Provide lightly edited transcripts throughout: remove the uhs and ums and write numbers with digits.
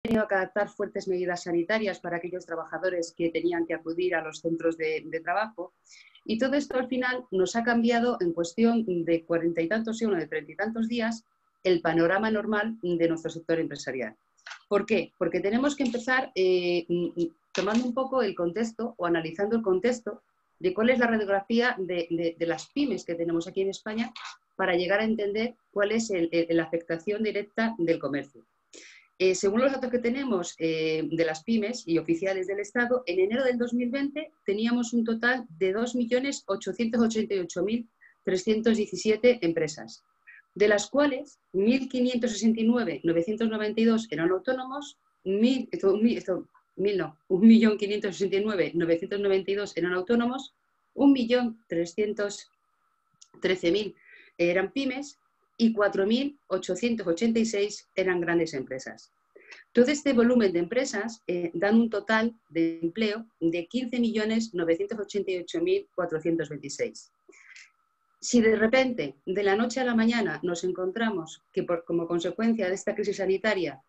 tenido que adaptar fuertes medidas sanitarias para aquellos trabajadores que tenían que acudir a los centros de trabajo. Y todo esto al final nos ha cambiado en cuestión de 40 y tantos de 30 y tantos días el panorama normal de nuestro sector empresarial. ¿Por qué? Porque tenemos que empezar tomando un poco el contexto o analizando el contexto de cuál es la radiografía de las pymes que tenemos aquí en España para llegar a entender cuál es la afectación directa del comercio. Según los datos que tenemos de las pymes y oficiales del Estado, en enero del 2020 teníamos un total de 2.888.317 empresas, de las cuales 1.569.992 eran autónomos, 1.569.992 eran autónomos, 1.313.000 eran pymes y 4.886 eran grandes empresas. Todo este volumen de empresas dan un total de empleo de 15.988.426. Si de repente, de la noche a la mañana, nos encontramos que como consecuencia de esta crisis sanitaria,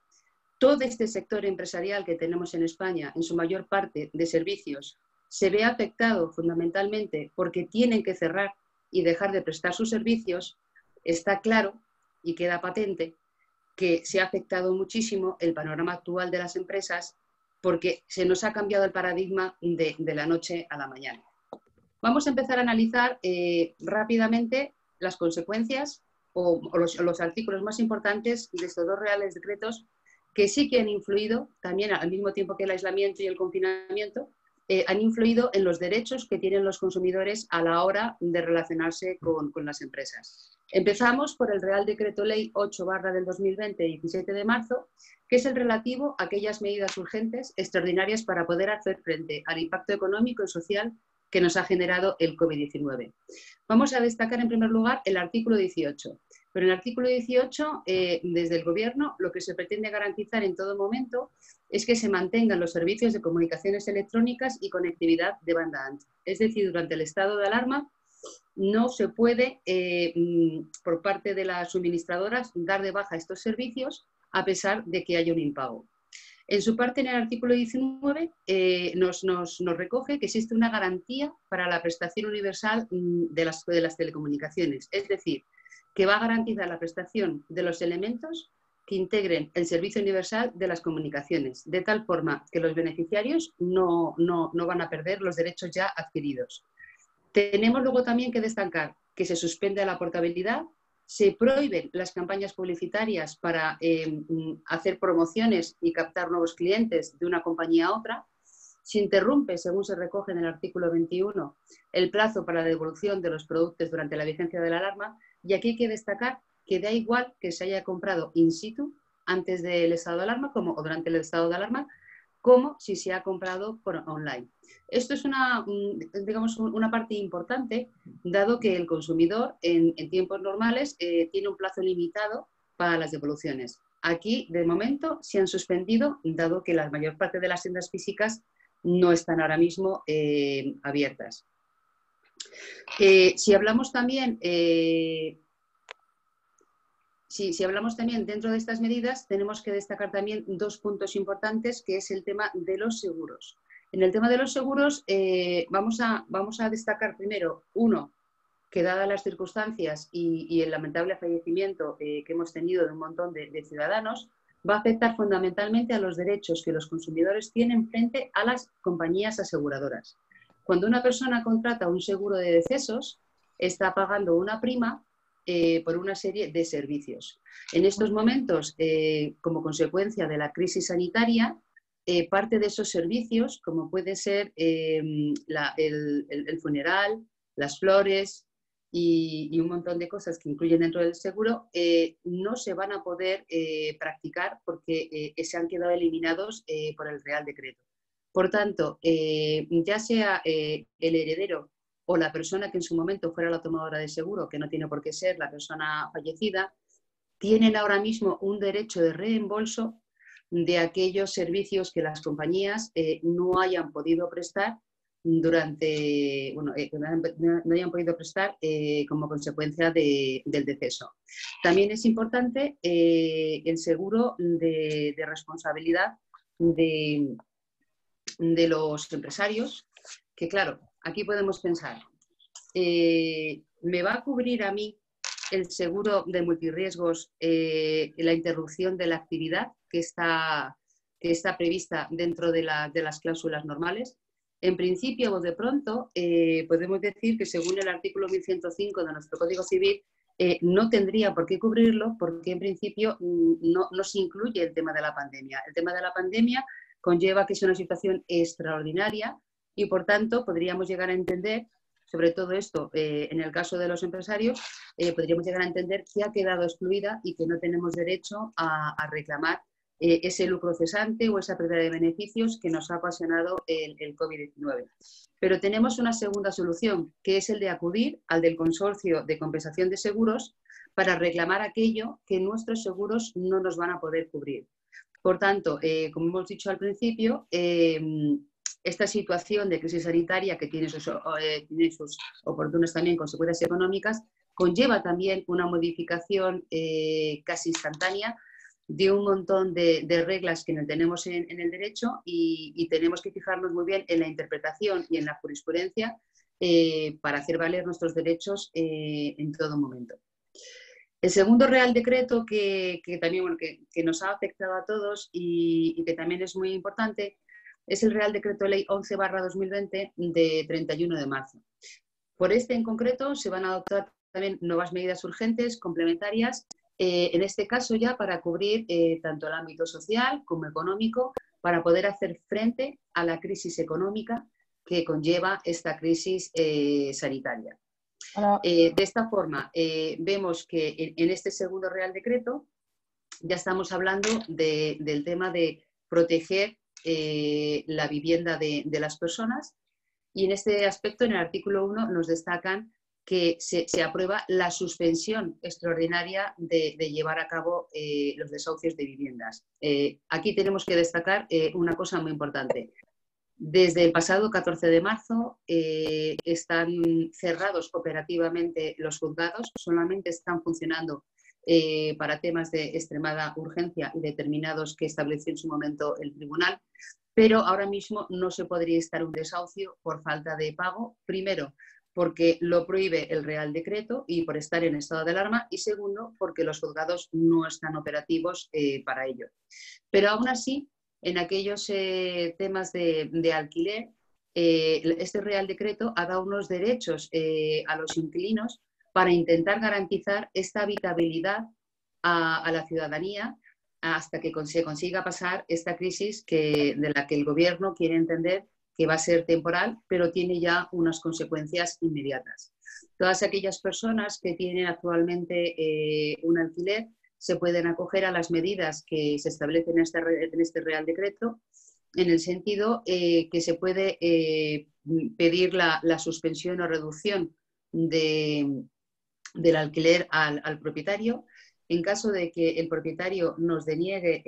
todo este sector empresarial que tenemos en España, en su mayor parte de servicios, se ve afectado fundamentalmente porque tienen que cerrar y dejar de prestar sus servicios, está claro y queda patente que se ha afectado muchísimo el panorama actual de las empresas porque se nos ha cambiado el paradigma de la noche a la mañana. Vamos a empezar a analizar rápidamente las consecuencias o los artículos más importantes de estos dos reales decretos que sí que han influido, también al mismo tiempo que el aislamiento y el confinamiento, han influido en los derechos que tienen los consumidores a la hora de relacionarse con las empresas. Empezamos por el Real Decreto Ley 8/2020, 17 de marzo, que es el relativo a aquellas medidas urgentes extraordinarias para poder hacer frente al impacto económico y social que nos ha generado el COVID-19. Vamos a destacar en primer lugar el artículo 18. Pero en el artículo 18, desde el Gobierno, lo que se pretende garantizar en todo momento es que se mantengan los servicios de comunicaciones electrónicas y conectividad de banda ancha. Es decir, durante el estado de alarma no se puede, por parte de las suministradoras, dar de baja estos servicios a pesar de que haya un impago. En su parte, en el artículo 19, nos recoge que existe una garantía para la prestación universal de las telecomunicaciones. Es decir, que va a garantizar la prestación de los elementos que integren el servicio universal de las comunicaciones, de tal forma que los beneficiarios no van a perder los derechos ya adquiridos. Tenemos luego también que destacar que se suspende la portabilidad, se prohíben las campañas publicitarias para hacer promociones y captar nuevos clientes de una compañía a otra. Se interrumpe, según se recoge en el artículo 21, el plazo para la devolución de los productos durante la vigencia de la alarma. Y aquí hay que destacar que da igual que se haya comprado in situ antes del estado de alarma o durante el estado de alarma, como si se ha comprado por online. Esto es digamos, una parte importante, dado que el consumidor en tiempos normales tiene un plazo limitado para las devoluciones. Aquí, de momento, se han suspendido, dado que la mayor parte de las tiendas físicas no están ahora mismo abiertas. Si hablamos también dentro de estas medidas, tenemos que destacar también dos puntos importantes, que es el tema de los seguros. En el tema de los seguros vamos a destacar primero, uno, que dadas las circunstancias y el lamentable fallecimiento que hemos tenido de un montón de ciudadanos, va a afectar fundamentalmente a los derechos que los consumidores tienen frente a las compañías aseguradoras. Cuando una persona contrata un seguro de decesos, está pagando una prima por una serie de servicios. En estos momentos, como consecuencia de la crisis sanitaria, parte de esos servicios, como puede ser el funeral, las flores y un montón de cosas que incluyen dentro del seguro, no se van a poder practicar porque se han quedado eliminados por el Real Decreto. Por tanto, ya sea el heredero o la persona que en su momento fuera la tomadora de seguro, que no tiene por qué ser la persona fallecida, tienen ahora mismo un derecho de reembolso de aquellos servicios que las compañías no hayan podido prestar durante, bueno, que no hayan podido prestar como consecuencia del deceso. También es importante el seguro de responsabilidad de los empresarios, que claro, aquí podemos pensar, ¿me va a cubrir a mí el seguro de multirriesgos la interrupción de la actividad que está prevista dentro de las cláusulas normales? En principio, o de pronto, podemos decir que según el artículo 1105 de nuestro Código Civil, no tendría por qué cubrirlo porque en principio no se incluye el tema de la pandemia. El tema de la pandemia conlleva que es una situación extraordinaria y, por tanto, podríamos llegar a entender, sobre todo esto, en el caso de los empresarios, podríamos llegar a entender que ha quedado excluida y que no tenemos derecho a reclamar ese lucro cesante o esa pérdida de beneficios que nos ha ocasionado el COVID-19. Pero tenemos una segunda solución, que es el de acudir al del Consorcio de Compensación de Seguros para reclamar aquello que nuestros seguros no nos van a poder cubrir. Por tanto, como hemos dicho al principio, esta situación de crisis sanitaria que tiene sus oportunas también consecuencias económicas, conlleva también una modificación casi instantánea de un montón de reglas que no tenemos en el derecho y tenemos que fijarnos muy bien en la interpretación y en la jurisprudencia para hacer valer nuestros derechos en todo momento. El segundo Real Decreto que también que nos ha afectado a todos y que también es muy importante es el Real Decreto Ley 11/2020 de 31 de marzo. Por este en concreto se van a adoptar también nuevas medidas urgentes, complementarias, en este caso ya para cubrir tanto el ámbito social como económico, para poder hacer frente a la crisis económica que conlleva esta crisis sanitaria. De esta forma, vemos que en este segundo Real Decreto ya estamos hablando del tema de proteger la vivienda de las personas y en este aspecto, en el artículo 1, nos destacan que se aprueba la suspensión extraordinaria de llevar a cabo los desahucios de viviendas. Aquí tenemos que destacar una cosa muy importante. Desde el pasado 14 de marzo están cerrados operativamente los juzgados, solamente están funcionando para temas de extremada urgencia y determinados que estableció en su momento el tribunal, pero ahora mismo no se podría instar un desahucio por falta de pago, primero porque lo prohíbe el Real Decreto y por estar en estado de alarma, y segundo porque los juzgados no están operativos para ello. Pero aún así, en aquellos temas de alquiler, este Real Decreto ha dado unos derechos a los inquilinos para intentar garantizar esta habitabilidad a la ciudadanía hasta que se consiga pasar esta crisis de la que el Gobierno quiere entender que va a ser temporal, pero tiene ya unas consecuencias inmediatas. Todas aquellas personas que tienen actualmente un alquiler se pueden acoger a las medidas que se establecen en este Real Decreto, en el sentido que se puede pedir la suspensión o reducción del alquiler al propietario. En caso de que el propietario nos deniegue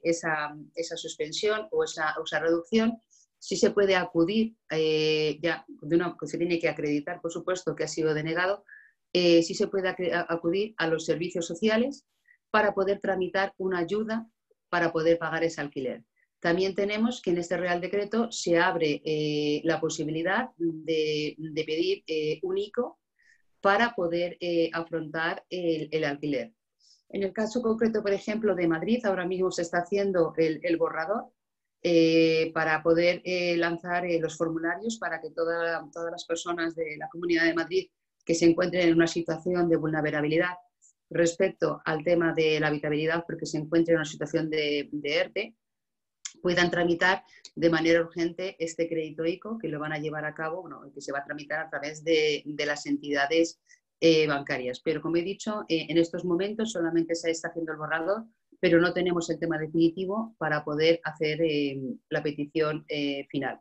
esa suspensión o esa reducción, sí se puede acudir, se tiene que acreditar, por supuesto, que ha sido denegado, sí se puede acudir a los servicios sociales para poder tramitar una ayuda para poder pagar ese alquiler. También tenemos que en este Real Decreto se abre la posibilidad de pedir un ICO para poder afrontar el alquiler. En el caso concreto, por ejemplo, de Madrid, ahora mismo se está haciendo el borrador para poder lanzar los formularios para que todas las personas de la Comunidad de Madrid que se encuentren en una situación de vulnerabilidad respecto al tema de la habitabilidad, porque se encuentren en una situación de ERTE, puedan tramitar de manera urgente este crédito ICO, que lo van a llevar a cabo, que se va a tramitar a través de las entidades bancarias. Pero como he dicho, en estos momentos solamente se está haciendo el borrador, pero no tenemos el tema definitivo para poder hacer la petición final.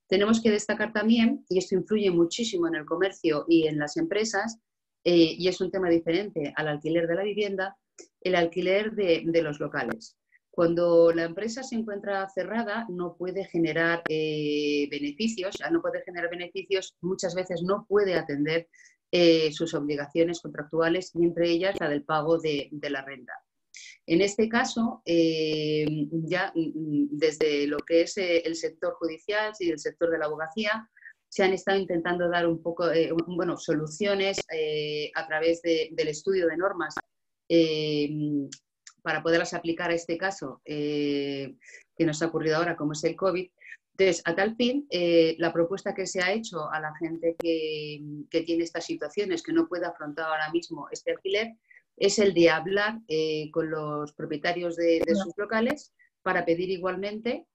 Tenemos que destacar también, y esto influye muchísimo en el comercio y en las empresas, y es un tema diferente al alquiler de la vivienda, el alquiler de los locales. Cuando la empresa se encuentra cerrada, no puede generar beneficios. Al no poder generar beneficios, muchas veces no puede atender sus obligaciones contractuales, y entre ellas la del pago de la renta. En este caso, ya desde lo que es el sector judicial y el sector de la abogacía, se han estado intentando dar un poco, soluciones a través del estudio de normas para poderlas aplicar a este caso que nos ha ocurrido ahora, como es el COVID. Entonces, a tal fin, la propuesta que se ha hecho a la gente que tiene estas situaciones, que no puede afrontar ahora mismo este alquiler, es el de hablar con los propietarios de sus locales para pedir igualmente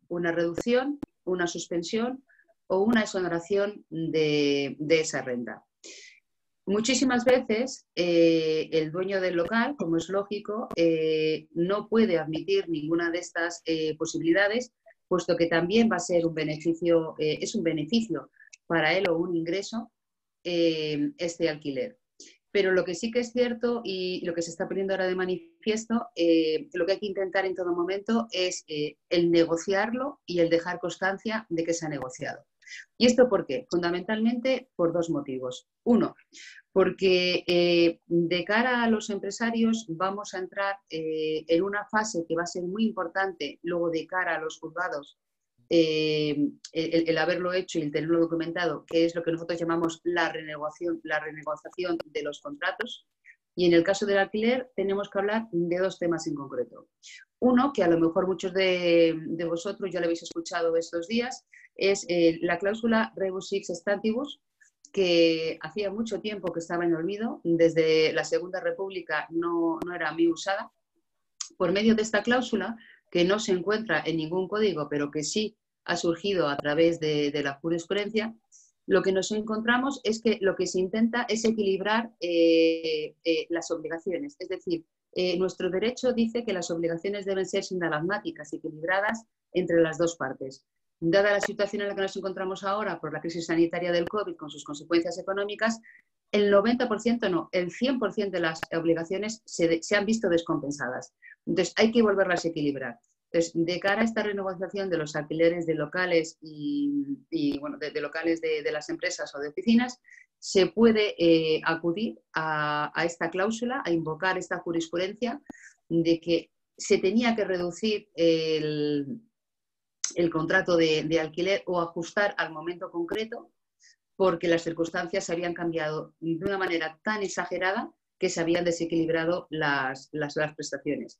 una reducción, una suspensión o una exoneración de esa renta. Muchísimas veces el dueño del local, como es lógico, no puede admitir ninguna de estas posibilidades, puesto que también va a ser un beneficio, es un beneficio para él o un ingreso este alquiler. Pero lo que sí que es cierto y lo que se está poniendo ahora de manifiesto, lo que hay que intentar en todo momento es el negociarlo y el dejar constancia de que se ha negociado. ¿Y esto por qué? Fundamentalmente por dos motivos. Uno, porque de cara a los empresarios vamos a entrar en una fase que va a ser muy importante luego de cara a los juzgados, el haberlo hecho y el tenerlo documentado, que es lo que nosotros llamamos la renegociación de los contratos. Y en el caso del alquiler tenemos que hablar de dos temas en concreto. Uno, que a lo mejor muchos de vosotros ya lo habéis escuchado estos días, es la cláusula rebus sic stantibus, que hacía mucho tiempo que estaba en olvido. Desde la Segunda República no era muy usada. Por medio de esta cláusula, que no se encuentra en ningún código, pero que sí ha surgido a través de la jurisprudencia, lo que nos encontramos es que lo que se intenta es equilibrar las obligaciones. Es decir, nuestro derecho dice que las obligaciones deben ser sinalagmáticas, equilibradas entre las dos partes. Dada la situación en la que nos encontramos ahora por la crisis sanitaria del COVID con sus consecuencias económicas, el 90%, no, el 100% de las obligaciones se han visto descompensadas. Entonces, hay que volverlas a equilibrar. Entonces, de cara a esta renegociación de los alquileres de locales y bueno, de locales de las empresas o de oficinas, se puede acudir a esta cláusula, a invocar esta jurisprudencia de que se tenía que reducir el contrato de alquiler o ajustar al momento concreto, porque las circunstancias habían cambiado de una manera tan exagerada que se habían desequilibrado las prestaciones.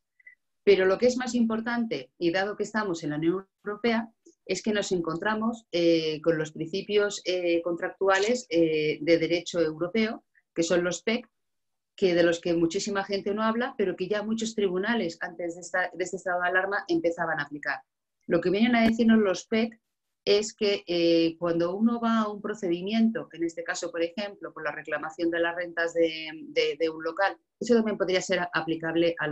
Pero lo que es más importante, y dado que estamos en la Unión Europea, es que nos encontramos con los principios contractuales de derecho europeo, que son los PEC, de los que muchísima gente no habla, pero que ya muchos tribunales antes de este estado de alarma empezaban a aplicar. Lo que vienen a decirnos los PEC es que cuando uno va a un procedimiento, en este caso, por ejemplo, por la reclamación de las rentas de un local, eso también podría ser aplicable a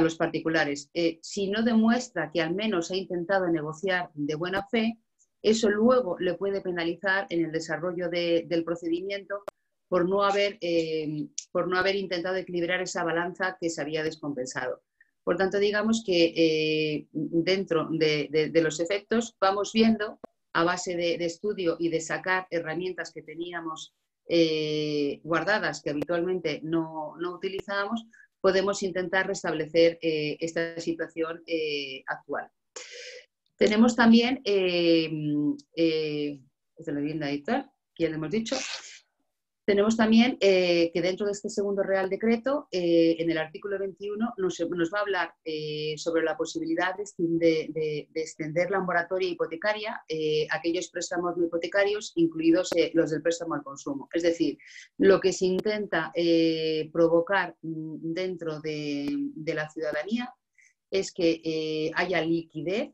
los particulares. Si no demuestra que al menos ha intentado negociar de buena fe, eso luego le puede penalizar en el desarrollo del procedimiento por no haber intentado equilibrar esa balanza que se había descompensado. Por tanto, digamos que dentro de los efectos vamos viendo, a base de estudio y de sacar herramientas que teníamos guardadas, que habitualmente no utilizábamos, podemos intentar restablecer esta situación actual. Tenemos también, esta la vivienda habitual, que ya lo hemos dicho. Tenemos también que dentro de este segundo Real Decreto, en el artículo 21, nos va a hablar sobre la posibilidad de extender la moratoria hipotecaria a aquellos préstamos no hipotecarios, incluidos los del préstamo al consumo. Es decir, lo que se intenta provocar dentro de la ciudadanía es que haya liquidez,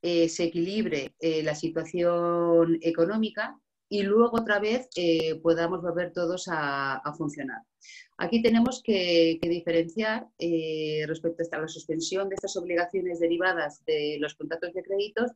se equilibre la situación económica y luego otra vez podamos volver todos a funcionar. Aquí tenemos que diferenciar respecto a la suspensión de estas obligaciones derivadas de los contratos de créditos,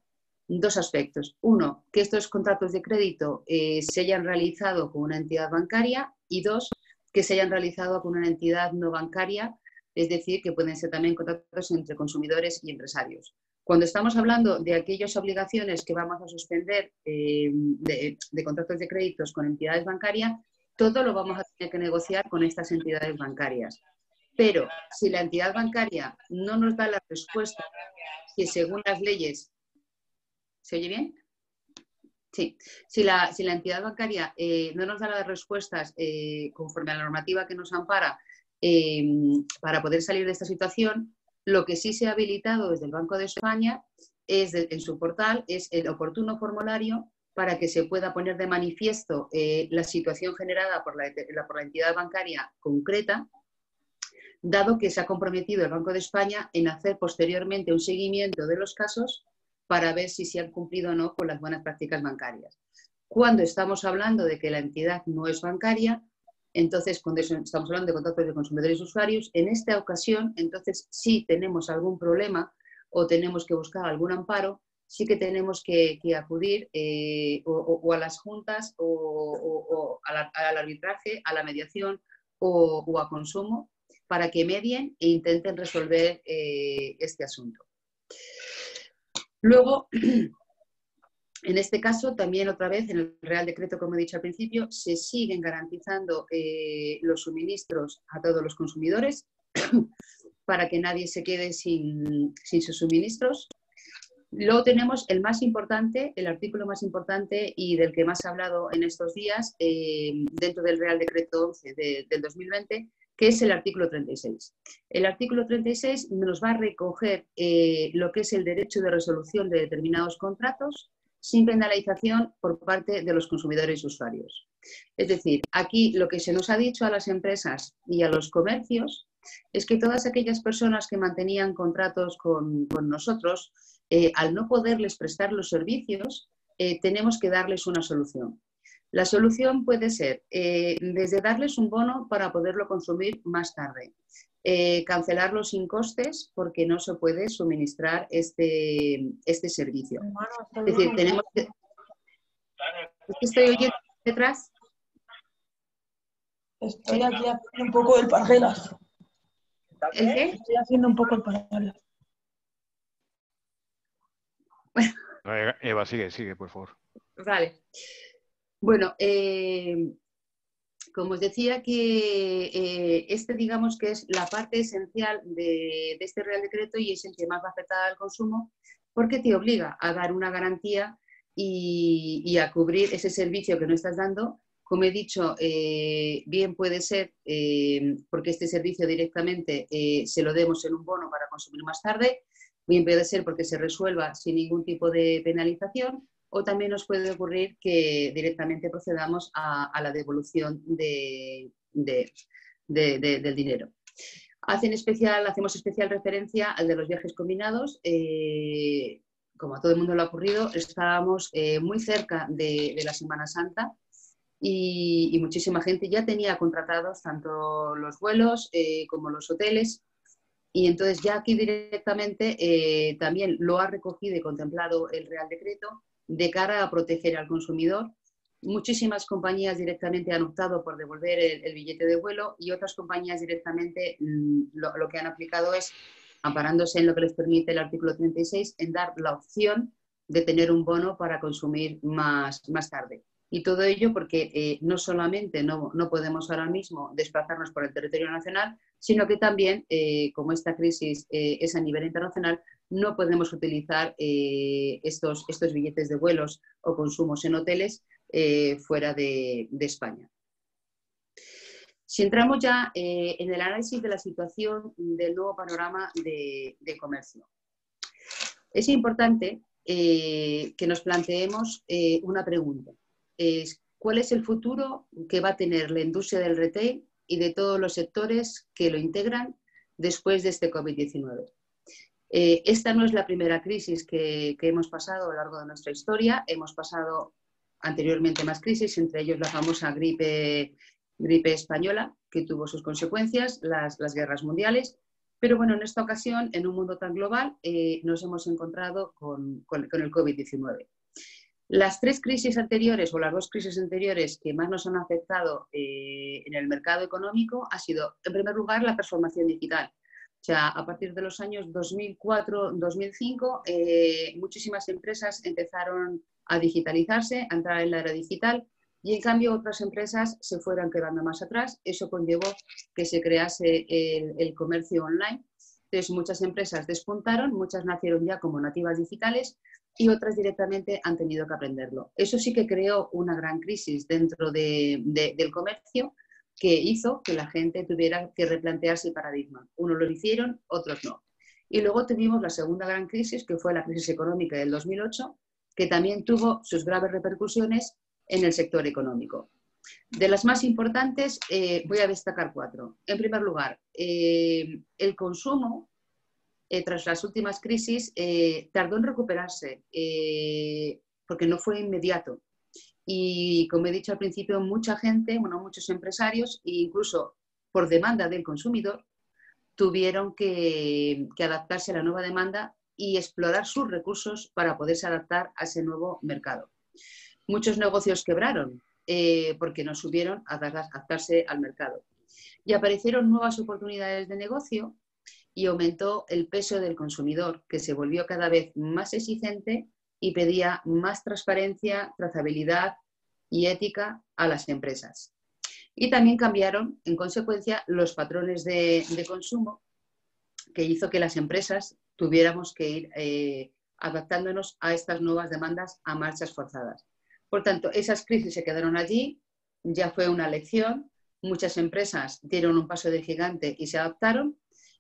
dos aspectos. Uno, que estos contratos de crédito se hayan realizado con una entidad bancaria, y dos, que se hayan realizado con una entidad no bancaria es decir, que pueden ser también contratos entre consumidores y empresarios. Cuando estamos hablando de aquellas obligaciones que vamos a suspender de contratos de créditos con entidades bancarias, todo lo vamos a tener que negociar con estas entidades bancarias. Pero si la entidad bancaria no nos da la respuesta que según las leyes... ¿Se oye bien? Sí. Si la entidad bancaria no nos da las respuestas conforme a la normativa que nos ampara para poder salir de esta situación, lo que sí se ha habilitado desde el Banco de España en su portal es el oportuno formulario para que se pueda poner de manifiesto la situación generada por la entidad bancaria concreta, dado que se ha comprometido el Banco de España en hacer posteriormente un seguimiento de los casos para ver si se han cumplido o no con las buenas prácticas bancarias. Cuando estamos hablando de que la entidad no es bancaria, entonces cuando estamos hablando de contratos de consumidores y usuarios, en esta ocasión, entonces sí tenemos algún problema o tenemos que buscar algún amparo, sí que tenemos que acudir o a las juntas o al arbitraje, a la mediación o a consumo para que medien e intenten resolver este asunto. Luego, en este caso, también otra vez, en el Real Decreto, como he dicho al principio, se siguen garantizando los suministros a todos los consumidores para que nadie se quede sin sus suministros. Luego tenemos el más importante, el artículo más importante y del que más se ha hablado en estos días dentro del Real Decreto 11 del 2020, que es el artículo 36. El artículo 36 nos va a recoger lo que es el derecho de resolución de determinados contratos sin penalización por parte de los consumidores y usuarios. Es decir, aquí lo que se nos ha dicho a las empresas y a los comercios es que todas aquellas personas que mantenían contratos con nosotros, al no poderles prestar los servicios, tenemos que darles una solución. La solución puede ser desde darles un bono para poderlo consumir más tarde, cancelarlo sin costes porque no se puede suministrar este servicio. Es decir, tenemos que... ¿Estoy oyendo detrás? Estoy aquí haciendo un poco el parguelas. ¿El qué? Estoy haciendo un poco el parguelas. Eva, sigue, por favor. Vale. Bueno, como os decía que digamos que es la parte esencial de este Real Decreto y es el que más va a afectar al consumo porque te obliga a dar una garantía y a cubrir ese servicio que no estás dando. Como he dicho, bien puede ser porque este servicio directamente se lo demos en un bono para consumir más tarde, bien puede ser porque se resuelva sin ningún tipo de penalización, o también nos puede ocurrir que directamente procedamos a la devolución del dinero. Hacemos especial referencia al de los viajes combinados. Como a todo el mundo le ha ocurrido, estábamos muy cerca de la Semana Santa y muchísima gente ya tenía contratados tanto los vuelos como los hoteles. Y entonces ya aquí directamente también lo ha recogido y contemplado el Real Decreto de cara a proteger al consumidor. Muchísimas compañías directamente han optado por devolver el billete de vuelo y otras compañías directamente lo que han aplicado es, amparándose en lo que les permite el artículo 36, en dar la opción de tener un bono para consumir más tarde. Y todo ello porque no solamente no podemos ahora mismo desplazarnos por el territorio nacional, sino que también, como esta crisis es a nivel internacional, no podemos utilizar estos billetes de vuelos o consumos en hoteles fuera de España. Si entramos ya en el análisis de la situación del nuevo panorama de comercio, es importante que nos planteemos una pregunta. ¿Cuál es el futuro que va a tener la industria del retail y de todos los sectores que lo integran después de este COVID-19? Esta no es la primera crisis que hemos pasado a lo largo de nuestra historia. Hemos pasado anteriormente más crisis, entre ellos la famosa gripe española, que tuvo sus consecuencias, las guerras mundiales. Pero bueno, en esta ocasión, en un mundo tan global, nos hemos encontrado con el COVID-19. Las tres crisis anteriores o las dos crisis anteriores que más nos han afectado en el mercado económico ha sido, en primer lugar, la transformación digital. sea, a partir de los años 2004-2005, muchísimas empresas empezaron a digitalizarse, a entrar en la era digital, y en cambio otras empresas se fueron quedando más atrás. Eso conllevó que se crease el comercio online. Entonces, muchas empresas despuntaron, muchas nacieron ya como nativas digitales y otras directamente han tenido que aprenderlo. Eso sí que creó una gran crisis dentro del comercio, que hizo que la gente tuviera que replantearse el paradigma. Unos lo hicieron, otros no. Y luego tuvimos la segunda gran crisis, que fue la crisis económica del 2008, que también tuvo sus graves repercusiones en el sector económico. De las más importantes, voy a destacar 4. En primer lugar, el consumo, tras las últimas crisis, tardó en recuperarse, porque no fue inmediato. Y como he dicho al principio, mucha gente, bueno, muchos empresarios, e incluso por demanda del consumidor, tuvieron que adaptarse a la nueva demanda y explorar sus recursos para poderse adaptar a ese nuevo mercado. Muchos negocios quebraron porque no supieron adaptarse al mercado. Y aparecieron nuevas oportunidades de negocio y aumentó el peso del consumidor, que se volvió cada vez más exigente y pedía más transparencia, trazabilidad y ética a las empresas. Y también cambiaron, en consecuencia, los patrones de consumo, que hizo que las empresas tuviéramos que ir adaptándonos a estas nuevas demandas a marchas forzadas. Por tanto, esas crisis se quedaron allí, ya fue una lección, muchas empresas dieron un paso de gigante y se adaptaron,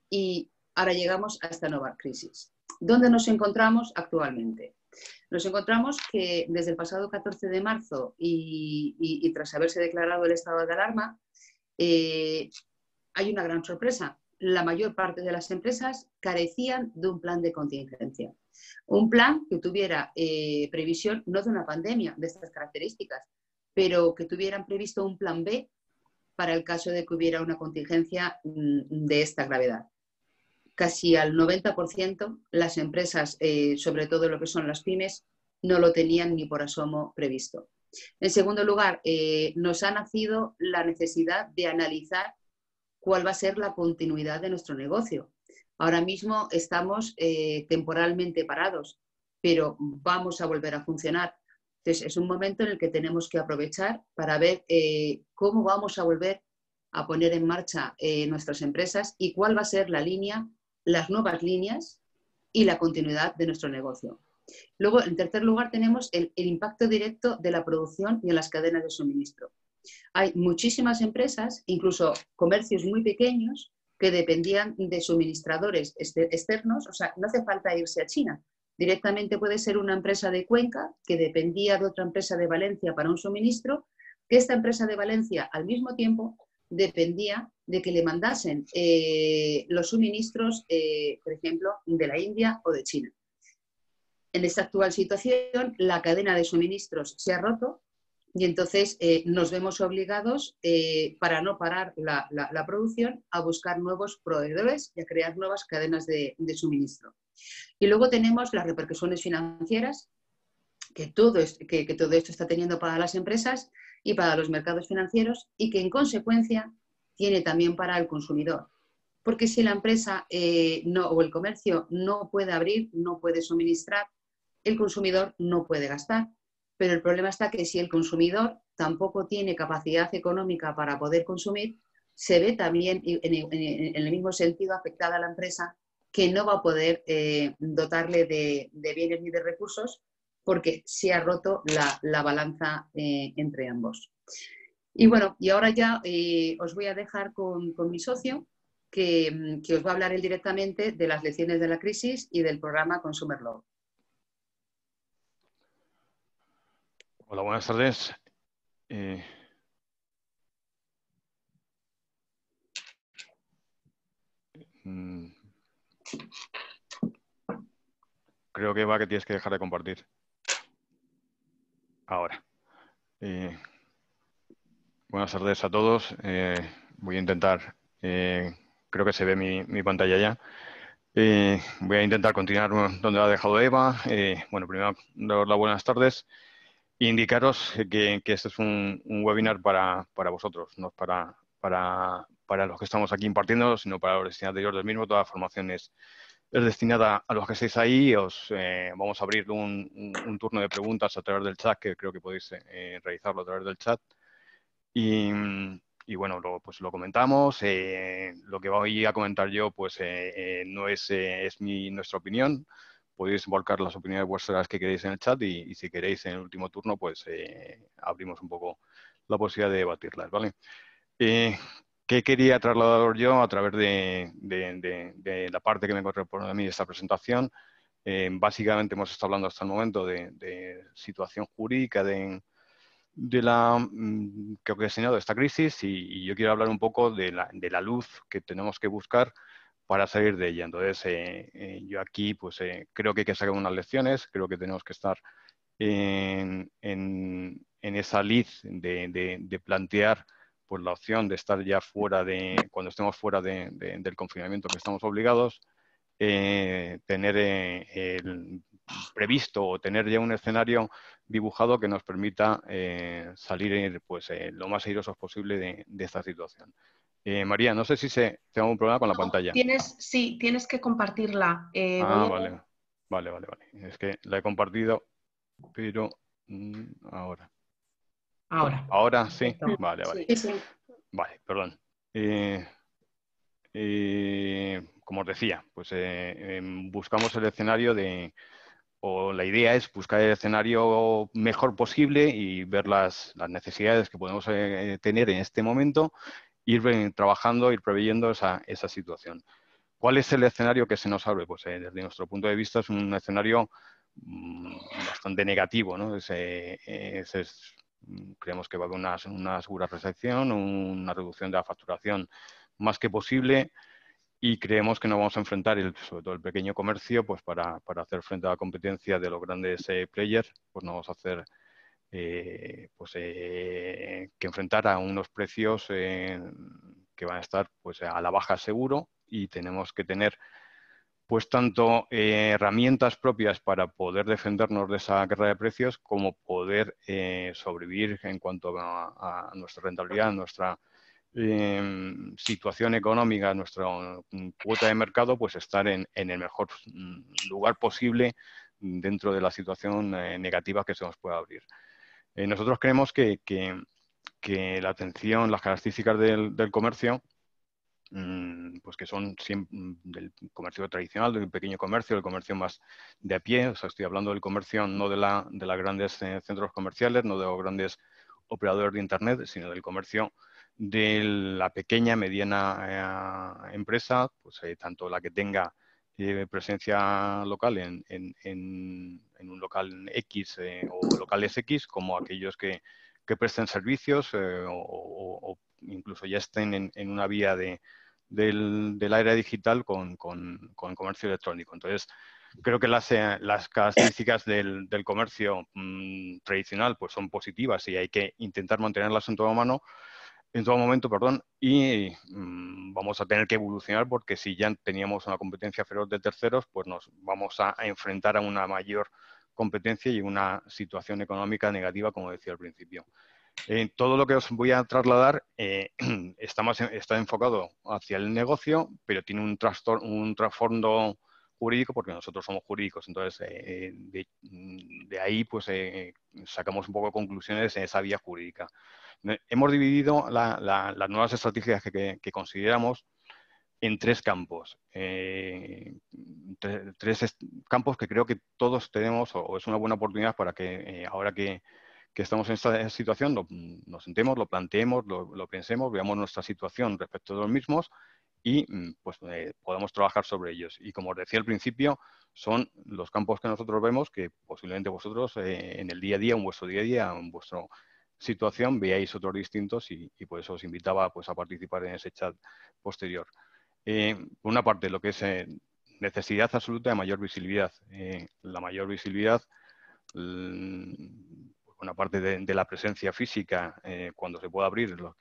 y ahora llegamos a esta nueva crisis. ¿Dónde nos encontramos actualmente? Nos encontramos que desde el pasado 14 de marzo y tras haberse declarado el estado de alarma, hay una gran sorpresa. La mayor parte de las empresas carecían de un plan de contingencia. Un plan que tuviera previsión no de una pandemia de estas características, pero que tuvieran previsto un plan B para el caso de que hubiera una contingencia de esta gravedad. Casi al 90% las empresas, sobre todo lo que son las pymes, no lo tenían ni por asomo previsto. En segundo lugar, nos ha nacido la necesidad de analizar cuál va a ser la continuidad de nuestro negocio. Ahora mismo estamos temporalmente parados, pero vamos a volver a funcionar. Entonces, es un momento en el que tenemos que aprovechar para ver cómo vamos a volver a poner en marcha nuestras empresas y cuál va a ser la línea, las nuevas líneas y la continuidad de nuestro negocio. Luego, en tercer lugar, tenemos el impacto directo de la producción y en las cadenas de suministro. Hay muchísimas empresas, incluso comercios muy pequeños, que dependían de suministradores externos. O sea, no hace falta irse a China. Directamente puede ser una empresa de Cuenca que dependía de otra empresa de Valencia para un suministro, que esta empresa de Valencia al mismo tiempo dependía de que le mandasen los suministros, por ejemplo, de la India o de China. En esta actual situación, la cadena de suministros se ha roto y entonces nos vemos obligados, para no parar la producción, a buscar nuevos proveedores y a crear nuevas cadenas de suministro. Y luego tenemos las repercusiones financieras que todo esto está teniendo para las empresas y para los mercados financieros, y que en consecuencia tiene también para el consumidor. Porque si la empresa o el comercio no puede abrir, no puede suministrar, el consumidor no puede gastar. Pero el problema está que si el consumidor tampoco tiene capacidad económica para poder consumir, se ve también en el mismo sentido afectada a la empresa, que no va a poder dotarle de bienes ni de recursos, porque se ha roto la balanza entre ambos. Y bueno, y ahora ya os voy a dejar con mi socio, que os va a hablar él directamente de las lecciones de la crisis y del programa Consumer Law. Hola, buenas tardes. Creo que que tienes que dejar de compartir. Ahora. Buenas tardes a todos. Voy a intentar, creo que se ve mi pantalla ya. Voy a intentar continuar donde ha dejado Eva. Bueno, primero, daros las buenas tardes e indicaros que este es un webinar para vosotros, no es para para los que estamos aquí impartiendo, sino para los destinatarios del mismo. Toda la formación es destinada a los que estéis ahí. Vamos a abrir un turno de preguntas a través del chat, que creo que podéis realizarlo a través del chat. Y bueno, pues lo comentamos. Lo que voy a comentar yo pues no es nuestra opinión. Podéis volcar las opiniones vuestras que queréis en el chat y si queréis en el último turno pues abrimos un poco la posibilidad de debatirlas, ¿vale? ¿Qué quería trasladar yo a través de la parte que me corresponde a mí de esta presentación? Básicamente hemos estado hablando hasta el momento de situación jurídica, que ha ocasionado esta crisis y yo quiero hablar un poco de la luz que tenemos que buscar para salir de ella. Entonces, yo aquí pues creo que hay que sacar unas lecciones, creo que tenemos que estar en esa lid de plantear pues la opción de estar ya fuera cuando estemos fuera del confinamiento que estamos obligados, tener previsto o tener ya un escenario dibujado que nos permita salir pues, lo más airosos posible de esta situación. María, no sé si tengo un problema con la pantalla. Sí, tienes que compartirla. Vale. Es que la he compartido, pero ahora. ¿Ahora sí? Perfecto. Vale. Sí. Vale, perdón. Como os decía, pues buscamos el escenario o la idea es buscar el escenario mejor posible y ver las necesidades que podemos tener en este momento, ir trabajando, ir preveyendo esa situación. ¿Cuál es el escenario que se nos abre? Pues desde nuestro punto de vista es un escenario bastante negativo, ¿no? Creemos que va a haber una segura recesión, una reducción de la facturación más que posible y creemos que nos vamos a enfrentar, sobre todo el pequeño comercio, pues para hacer frente a la competencia de los grandes players, pues nos vamos a hacer que enfrentar a unos precios que van a estar pues a la baja seguro y tenemos que tener pues tanto herramientas propias para poder defendernos de esa guerra de precios como poder sobrevivir en cuanto a nuestra rentabilidad, nuestra situación económica, nuestra cuota de mercado, pues estar en el mejor lugar posible dentro de la situación negativa que se nos pueda abrir. Nosotros creemos que la atención, las características del comercio, pues que son del comercio tradicional, del pequeño comercio, del comercio más de a pie. O sea, estoy hablando del comercio no de los grandes centros comerciales, no de los grandes operadores de Internet, sino del comercio de la pequeña, mediana empresa, pues tanto la que tenga presencia local en un local X o locales X, como aquellos que presten servicios o incluso ya estén en una vía del era digital con comercio electrónico. Entonces, creo que las características del comercio tradicional pues son positivas y hay que intentar mantenerlas en todo momento, y vamos a tener que evolucionar porque si ya teníamos una competencia feroz de terceros, pues nos vamos a enfrentar a una mayor competencia y una situación económica negativa, como decía al principio. Todo lo que os voy a trasladar está enfocado hacia el negocio, pero tiene un trasfondo jurídico porque nosotros somos jurídicos. Entonces, de ahí pues sacamos un poco de conclusiones en esa vía jurídica. Hemos dividido las nuevas estrategias que consideramos en tres campos. Tres campos que creo que todos tenemos o es una buena oportunidad para que ahora que estamos en esta situación, nos sentemos, lo planteemos, lo pensemos, veamos nuestra situación respecto de los mismos y pues podamos trabajar sobre ellos. Y como os decía al principio, son los campos que nosotros vemos que posiblemente vosotros en el día a día, en vuestro día a día, en vuestra situación, veáis otros distintos y por eso os invitaba pues, a participar en ese chat posterior. Por una parte, lo que es necesidad absoluta de mayor visibilidad. La mayor visibilidad una parte de la presencia física cuando se pueda abrir los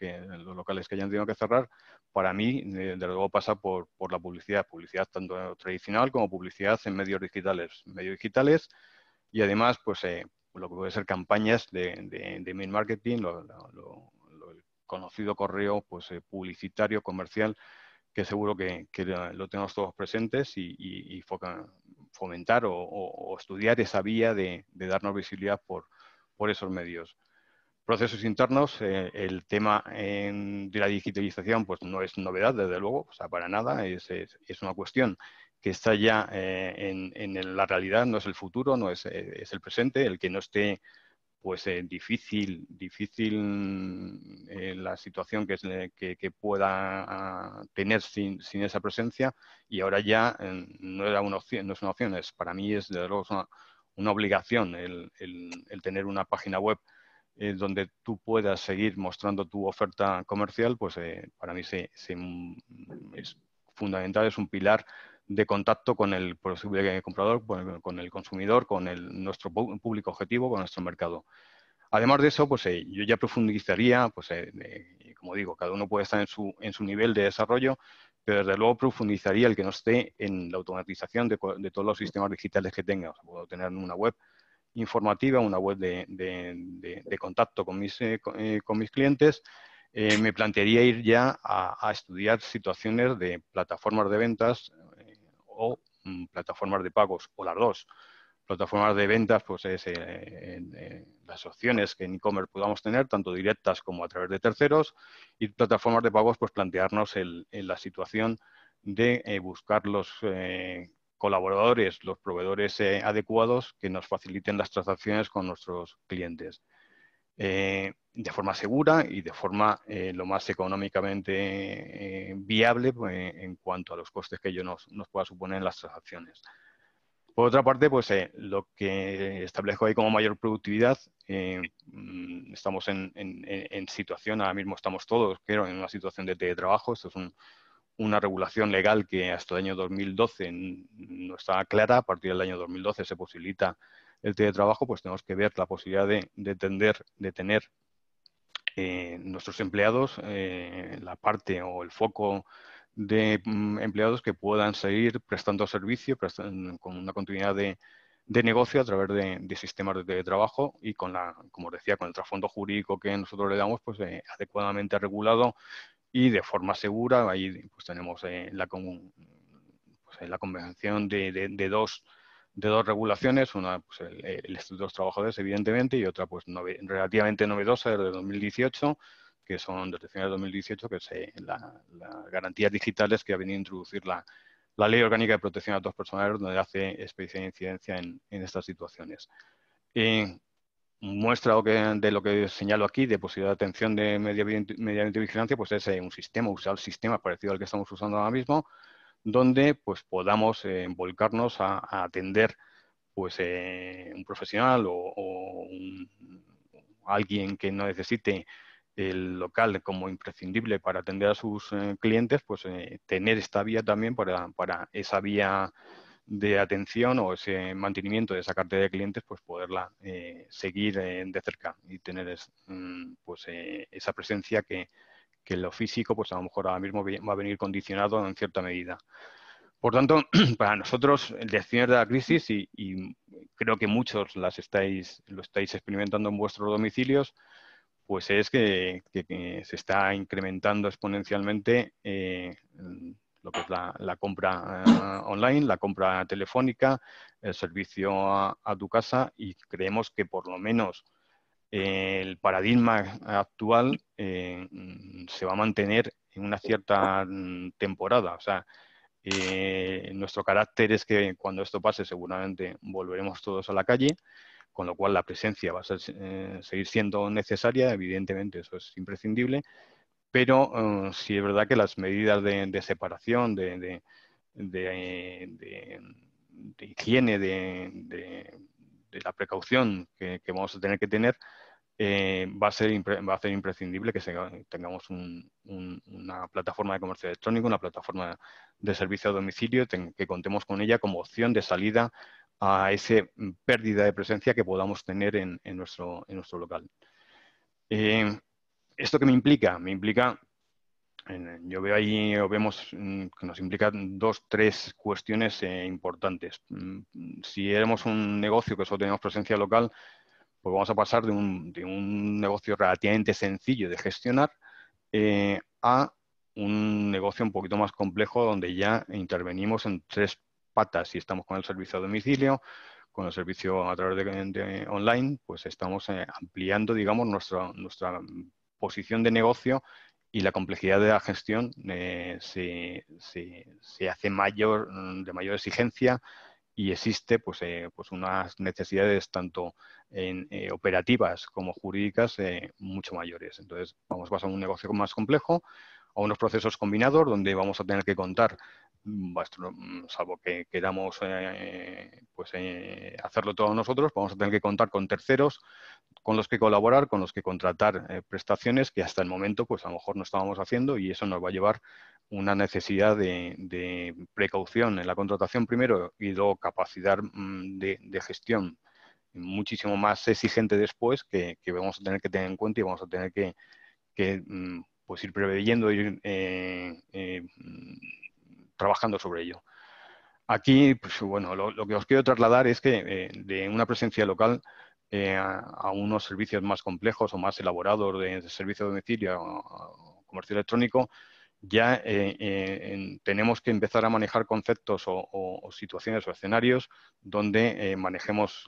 locales que hayan tenido que cerrar, para mí, desde luego pasa por la publicidad tanto tradicional como publicidad en medios digitales y además, pues lo que puede ser campañas de mail marketing, conocido correo pues, publicitario, comercial, que seguro que lo tenemos todos presentes y fomentar o estudiar esa vía de darnos visibilidad por esos medios. Procesos internos, el tema de la digitalización pues no es novedad, desde luego, o sea, para nada, es una cuestión que está ya en la realidad, no es el futuro, no es el presente, el que no esté pues difícil la situación que pueda tener sin esa presencia, y ahora ya no era una opción, no es una opción, para mí es desde luego una obligación el tener una página web donde tú puedas seguir mostrando tu oferta comercial. Pues para mí es fundamental, es un pilar de contacto con el posible comprador, con el consumidor, con nuestro público objetivo, con nuestro mercado. Además de eso, pues yo ya profundizaría, pues como digo, cada uno puede estar en su nivel de desarrollo, pero desde luego profundizaría el que no esté en la automatización de todos los sistemas digitales que tenga. O sea, puedo tener una web informativa, una web de contacto con mis clientes. Me plantearía ir ya a estudiar situaciones de plataformas de ventas o plataformas de pagos, o las dos. Plataformas de ventas, pues es las opciones que en e-commerce podamos tener, tanto directas como a través de terceros, y plataformas de pagos, pues plantearnos en la situación de buscar los colaboradores, los proveedores adecuados que nos faciliten las transacciones con nuestros clientes. De forma segura y de forma lo más económicamente viable en cuanto a los costes que ello nos pueda suponer en las transacciones. Por otra parte, pues lo que establezco ahí como mayor productividad, estamos en situación, ahora mismo estamos todos, creo, en una situación de teletrabajo. Esto es una regulación legal que hasta el año 2012 no está clara. A partir del año 2012 se posibilita el teletrabajo. Pues tenemos que ver la posibilidad de tener nuestros empleados la parte o el foco de empleados que puedan seguir prestando servicio, con una continuidad de negocio a través de sistemas de teletrabajo y como os decía, con el trasfondo jurídico que nosotros le damos, pues adecuadamente regulado y de forma segura. Ahí pues tenemos la convención de dos regulaciones, una pues el Estatuto de los Trabajadores, evidentemente, y otra pues relativamente novedosa, desde 2018, que son desde finales de 2018, que es las garantías digitales que ha venido a introducir la Ley Orgánica de Protección de Datos Personales, donde hace especial incidencia en estas situaciones. Muestra de lo que señalo aquí, de posibilidad de atención de mediante vigilancia, pues es usar el sistema parecido al que estamos usando ahora mismo, donde pues podamos volcarnos a atender pues un profesional o alguien que no necesite el local como imprescindible para atender a sus clientes, pues tener esta vía también para esa vía de atención o ese mantenimiento de esa cartera de clientes, pues poderla seguir de cerca y tener pues esa presencia que lo físico pues a lo mejor ahora mismo va a venir condicionado en cierta medida. Por tanto, para nosotros, lecciones de la crisis, y creo que muchos lo estáis experimentando en vuestros domicilios, pues es que se está incrementando exponencialmente lo que es la compra online, la compra telefónica, el servicio a tu casa, y creemos que por lo menos el paradigma actual se va a mantener en una cierta temporada. O sea, nuestro carácter es que cuando esto pase seguramente volveremos todos a la calle, con lo cual la presencia va a seguir siendo necesaria, evidentemente eso es imprescindible, pero sí es verdad que las medidas de separación, de higiene, de la precaución que vamos a tener que tener, va a ser imprescindible que tengamos una plataforma de comercio electrónico, una plataforma de servicio a domicilio, que contemos con ella como opción de salida a esa pérdida de presencia que podamos tener en nuestro local. ¿Esto qué me implica? Me implica, yo veo ahí, o vemos que nos implica 2, 3 cuestiones importantes. Si éramos un negocio que solo teníamos presencia local, pues vamos a pasar de un negocio relativamente sencillo de gestionar a un negocio un poquito más complejo donde ya intervenimos en 3 patas. Si estamos con el servicio a domicilio, con el servicio a través de online, pues estamos ampliando, digamos, nuestra posición de negocio, y la complejidad de la gestión se hace de mayor exigencia, y existe pues unas necesidades tanto operativas como jurídicas mucho mayores. Entonces, vamos a pasar a un negocio más complejo, a unos procesos combinados donde vamos a tener que contar, salvo que queramos hacerlo todos nosotros, vamos a tener que contar con terceros con los que colaborar, con los que contratar prestaciones que hasta el momento pues a lo mejor no estábamos haciendo, y eso nos va a llevar una necesidad de precaución en la contratación primero, y luego capacidad de gestión muchísimo más exigente después, que vamos a tener que tener en cuenta, y vamos a tener que pues ir preveyendo, ir trabajando sobre ello. Aquí, pues bueno, lo que os quiero trasladar es que de una presencia local a unos servicios más complejos o más elaborados de servicio de domicilio o comercio electrónico, ya tenemos que empezar a manejar conceptos o situaciones o escenarios donde manejemos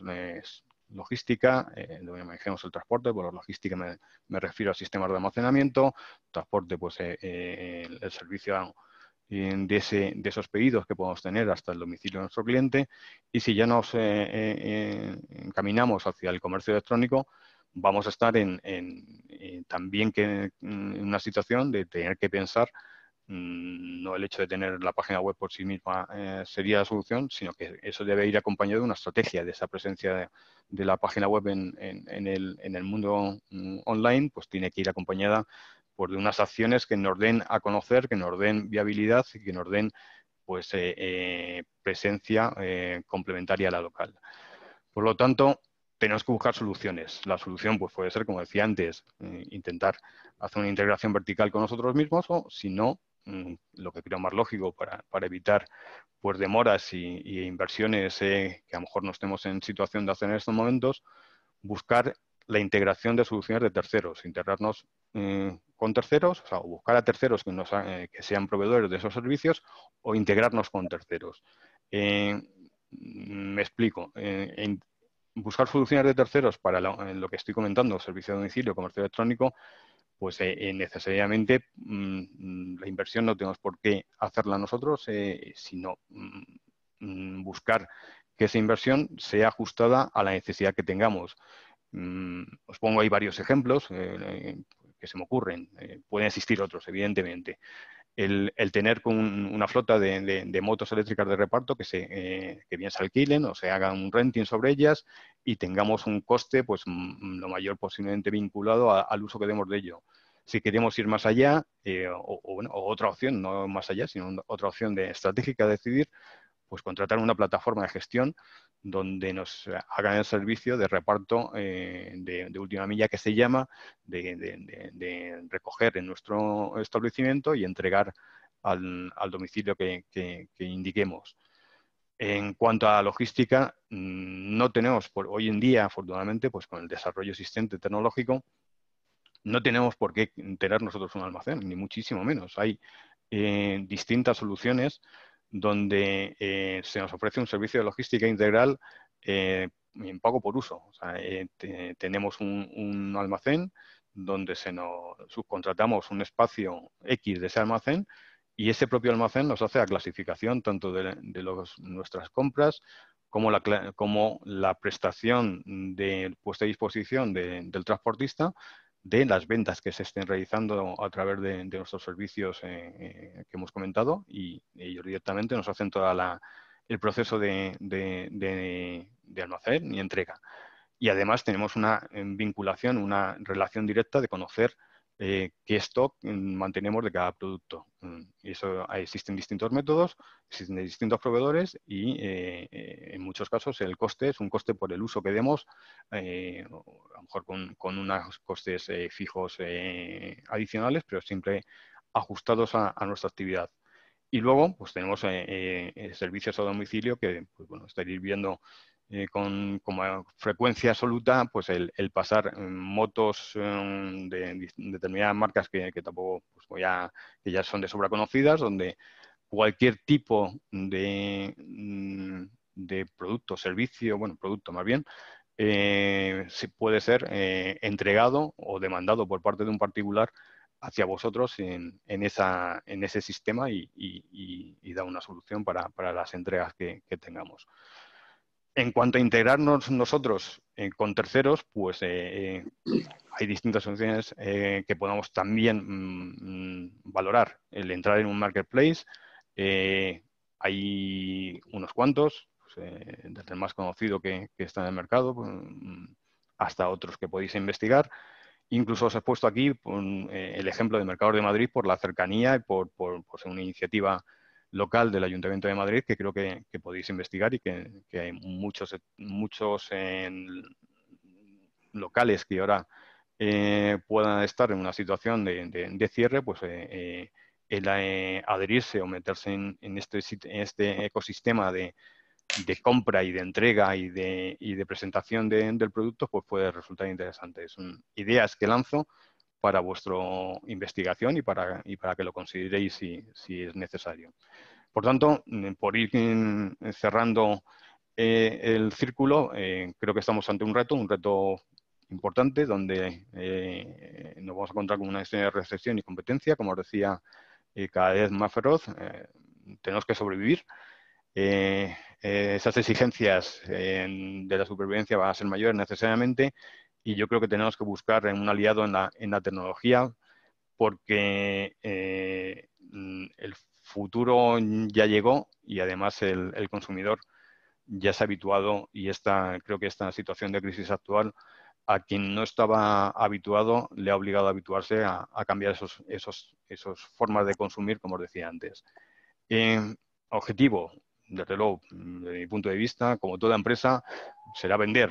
logística, donde manejemos el transporte. Por logística me refiero a sistemas de almacenamiento, transporte, pues el servicio de esos pedidos que podemos tener hasta el domicilio de nuestro cliente. Y si ya nos encaminamos hacia el comercio electrónico, vamos a estar también en una situación de tener que pensar, no el hecho de tener la página web por sí misma sería la solución, sino que eso debe ir acompañado de una estrategia de esa presencia de la página web en el mundo online, pues tiene que ir acompañada por de unas acciones que nos den a conocer, que nos den viabilidad y que nos den pues presencia complementaria a la local. Por lo tanto, tenemos que buscar soluciones. La solución pues puede ser, como decía antes, intentar hacer una integración vertical con nosotros mismos, o si no, lo que creo más lógico para evitar pues demoras y inversiones que a lo mejor no estemos en situación de hacer en estos momentos, buscar la integración de soluciones de terceros, integrarnos con terceros, o sea, o buscar a terceros que sean proveedores de esos servicios, o integrarnos con terceros. Me explico. Buscar soluciones de terceros para lo que estoy comentando, servicio de domicilio, comercio electrónico, pues necesariamente la inversión no tenemos por qué hacerla nosotros, sino buscar que esa inversión sea ajustada a la necesidad que tengamos. Os pongo ahí varios ejemplos que se me ocurren. Pueden existir otros, evidentemente. El tener una flota de motos eléctricas de reparto que bien se alquilen o se haga un renting sobre ellas, y tengamos un coste pues lo mayor posiblemente vinculado al uso que demos de ello. Si queremos ir más allá, o otra opción, no más allá, sino otra opción estratégica de decidir, pues contratar una plataforma de gestión donde nos hagan el servicio de reparto de última milla, que se llama, de recoger en nuestro establecimiento y entregar al domicilio que indiquemos. En cuanto a logística, no tenemos, hoy en día, afortunadamente, pues con el desarrollo existente tecnológico, no tenemos por qué tener nosotros un almacén, ni muchísimo menos. Hay distintas soluciones donde se nos ofrece un servicio de logística integral en pago por uso. O sea, tenemos un almacén donde subcontratamos un espacio X de ese almacén, y ese propio almacén nos hace la clasificación tanto de nuestras compras como la prestación de puesta a disposición del transportista de las ventas que se estén realizando a través de nuestros servicios que hemos comentado, y ellos directamente nos hacen todo el proceso de almacén y entrega. Y además tenemos una vinculación, una relación directa de conocer qué stock mantenemos de cada producto. Y eso, existen distintos métodos, existen distintos proveedores, y en muchos casos el coste es un coste por el uso que demos, a lo mejor con unos costes fijos adicionales, pero siempre ajustados a nuestra actividad. Y luego pues tenemos servicios a domicilio que, pues, bueno, estaréis viendo como frecuencia absoluta, pues el pasar motos de determinadas marcas que tampoco pues que ya son de sobra conocidas, donde cualquier tipo de producto, servicio, bueno, producto más bien, puede ser entregado o demandado por parte de un particular hacia vosotros en ese sistema y da una solución para las entregas que tengamos. En cuanto a integrarnos nosotros con terceros, pues hay distintas soluciones que podamos también valorar. El entrar en un marketplace, hay unos cuantos, pues, desde el más conocido que está en el mercado, hasta otros que podéis investigar. Incluso os he puesto aquí el ejemplo de Mercados de Madrid por la cercanía y por ser una iniciativa local del Ayuntamiento de Madrid que creo que podéis investigar y que hay muchos locales que ahora puedan estar en una situación de cierre, pues el adherirse o meterse en este ecosistema de compra y de entrega y de presentación del producto, pues puede resultar interesante. Son ideas que lanzo para vuestra investigación y para que lo consideréis si es necesario. Por tanto, por ir cerrando el círculo, creo que estamos ante un reto importante, donde nos vamos a encontrar con una escena de recesión y competencia, como os decía, cada vez más feroz. Tenemos que sobrevivir. Esas exigencias de la supervivencia van a ser mayores necesariamente y yo creo que tenemos que buscar un aliado en la tecnología porque el futuro ya llegó y además el consumidor ya se ha habituado y creo que esta situación de crisis actual a quien no estaba habituado le ha obligado a habituarse a cambiar esos formas de consumir, como os decía antes. Objetivo, desde luego, desde mi punto de vista, como toda empresa, será vender.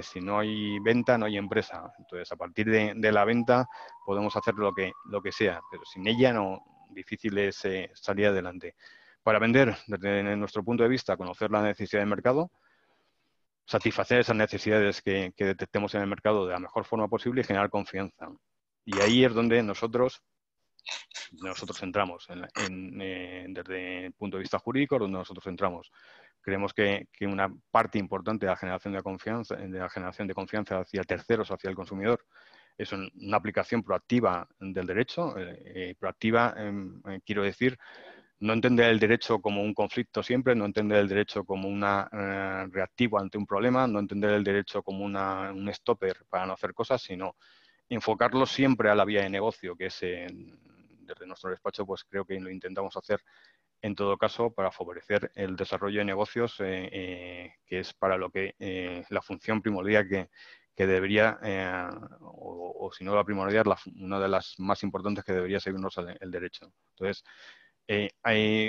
Si no hay venta, no hay empresa. Entonces, a partir de la venta podemos hacer lo que sea, pero sin ella difícil es salir adelante. Para vender, desde nuestro punto de vista, conocer la necesidad del mercado, satisfacer esas necesidades que detectemos en el mercado de la mejor forma posible y generar confianza. Y ahí es donde nosotros entramos, desde el punto de vista jurídico, donde nosotros entramos. Creemos que una parte importante de la generación de confianza hacia terceros, hacia el consumidor, es una aplicación proactiva del derecho. Proactiva, quiero decir, no entender el derecho como un conflicto siempre, no entender el derecho como una reactivo ante un problema, no entender el derecho como un stopper para no hacer cosas, sino enfocarlo siempre a la vía de negocio, que es desde nuestro despacho, pues creo que lo intentamos hacer en todo caso para favorecer el desarrollo de negocios, que es para lo que la función primordial que debería, o si no la primordial, una de las más importantes que debería seguirnos el derecho. Entonces,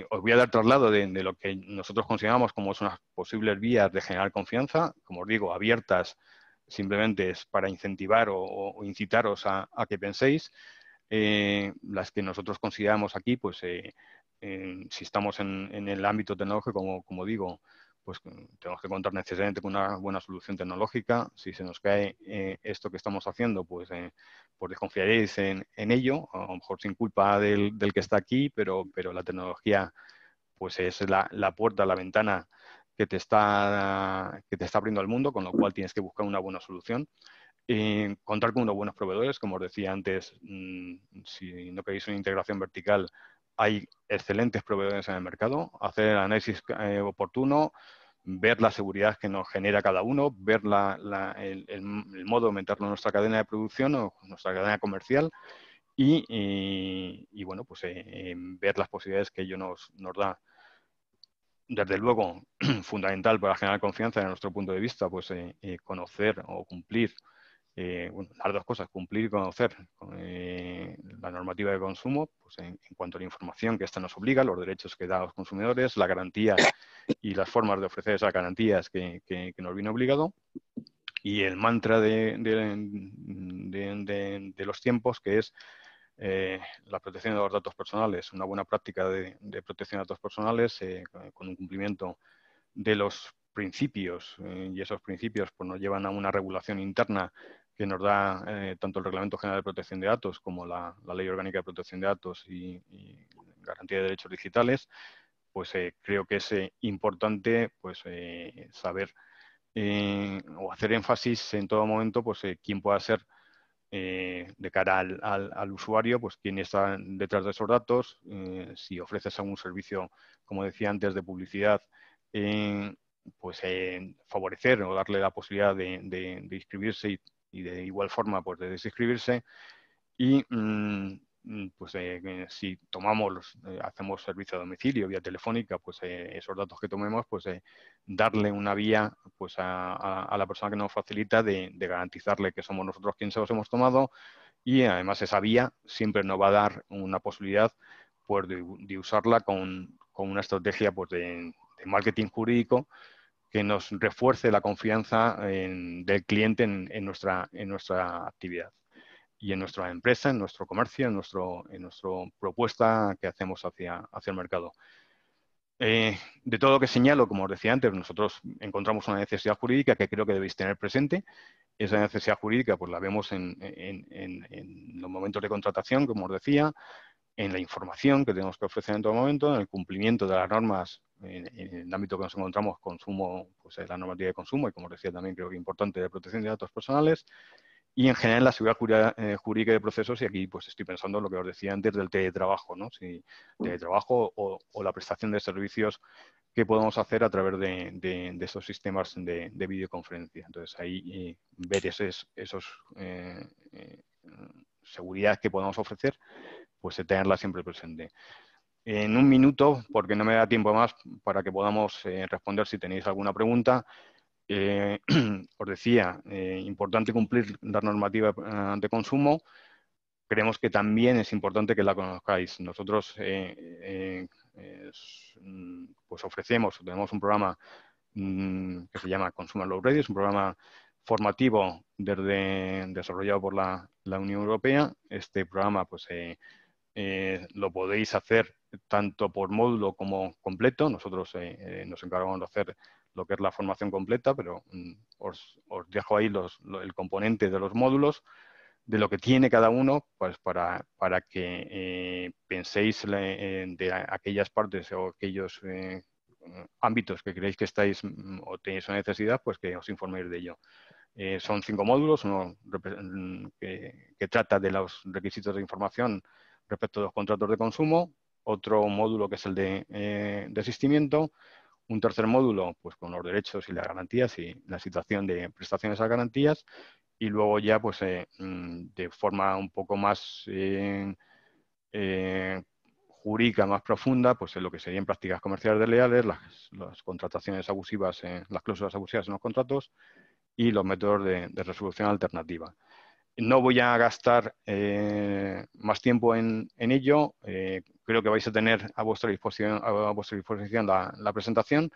os voy a dar traslado de lo que nosotros consideramos como son las posibles vías de generar confianza, como os digo, abiertas, simplemente es para incentivar o incitaros a que penséis. Las que nosotros consideramos aquí, pues si estamos en el ámbito tecnológico, como digo, pues tenemos que contar necesariamente con una buena solución tecnológica. Si se nos cae esto que estamos haciendo, pues desconfiaréis en ello, a lo mejor sin culpa del que está aquí, pero la tecnología pues es la puerta, la ventana que te está abriendo al mundo, con lo cual tienes que buscar una buena solución. Contar con unos buenos proveedores, como os decía antes, si no queréis una integración vertical, hay excelentes proveedores en el mercado, hacer el análisis oportuno, ver la seguridad que nos genera cada uno, ver el modo de meterlo en nuestra cadena de producción o nuestra cadena comercial y bueno, pues ver las posibilidades que ello nos da. Desde luego, fundamental para generar confianza, desde nuestro punto de vista, pues conocer o cumplir las dos cosas, cumplir y conocer la normativa de consumo, pues en cuanto a la información que esta nos obliga, los derechos que da a los consumidores, las garantías y las formas de ofrecer esas garantías que nos viene obligado, y el mantra de los tiempos, que es la protección de los datos personales, una buena práctica de protección de datos personales con un cumplimiento de los principios y esos principios pues, nos llevan a una regulación interna que nos da tanto el Reglamento General de Protección de Datos como la Ley Orgánica de Protección de Datos y Garantía de Derechos Digitales, pues creo que es importante pues, saber o hacer énfasis en todo momento pues, quién pueda ser de cara al usuario, pues quién está detrás de esos datos, si ofreces algún servicio, como decía antes, de publicidad, pues favorecer o darle la posibilidad de inscribirse y de igual forma pues de desinscribirse y pues si tomamos, hacemos servicio a domicilio vía telefónica, pues esos datos que tomemos, pues darle una vía pues a la persona que nos facilita de garantizarle que somos nosotros quienes se los hemos tomado y además esa vía siempre nos va a dar una posibilidad pues de usarla con una estrategia pues de marketing jurídico que nos refuerce la confianza del cliente en nuestra actividad y en nuestra empresa, en nuestro comercio, en nuestra propuesta que hacemos hacia el mercado. De todo lo que señalo, como os decía antes, nosotros encontramos una necesidad jurídica que creo que debéis tener presente. Esa necesidad jurídica pues la vemos en los momentos de contratación, como os decía, en la información que tenemos que ofrecer en todo momento, en el cumplimiento de las normas en el ámbito que nos encontramos, consumo, pues la normativa de consumo y, como os decía también, creo que es importante, de protección de datos personales, y en general la seguridad jurídica de procesos, y aquí pues estoy pensando en lo que os decía antes del teletrabajo, ¿no? Si teletrabajo o la prestación de servicios que podemos hacer a través de esos sistemas de videoconferencia. Entonces ahí ver esos seguridad que podemos ofrecer, pues tenerla siempre presente. En un minuto, porque no me da tiempo más para que podamos responder si tenéis alguna pregunta, os decía, importante cumplir la normativa de consumo. Creemos que también es importante que la conozcáis. Nosotros pues ofrecemos, tenemos un programa que se llama Consumer Law Ready, es un programa formativo desarrollado por la Unión Europea. Este programa pues lo podéis hacer tanto por módulo como completo. Nosotros nos encargamos de hacer lo que es la formación completa, pero os dejo ahí el componente de los módulos, de lo que tiene cada uno, pues para que penséis de aquellas partes o aquellos ámbitos que creéis que estáis o tenéis una necesidad, pues que os informéis de ello. Son 5 módulos, uno que trata de los requisitos de información respecto a los contratos de consumo, otro módulo que es el de desistimiento, un tercer módulo pues con los derechos y las garantías y la situación de prestaciones a garantías, y luego ya pues de forma un poco más jurídica, más profunda, pues en lo que serían prácticas comerciales desleales, las contrataciones abusivas, las cláusulas abusivas en los contratos y los métodos de resolución alternativa. No voy a gastar más tiempo en ello. Creo que vais a tener a vuestra disposición la presentación.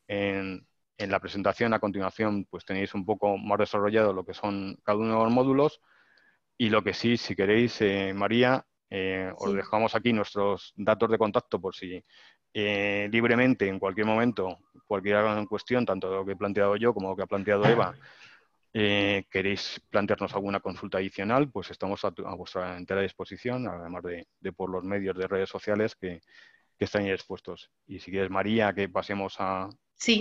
En la presentación, a continuación, pues tenéis un poco más desarrollado lo que son cada uno de los módulos. Y lo que sí, si queréis, María, os dejamos aquí nuestros datos de contacto por si libremente, en cualquier momento, cualquier cuestión, tanto lo que he planteado yo como lo que ha planteado Eva, queréis plantearnos alguna consulta adicional, pues estamos a vuestra entera disposición, además de por los medios de redes sociales que están ahí expuestos. Y si quieres, María, que pasemos a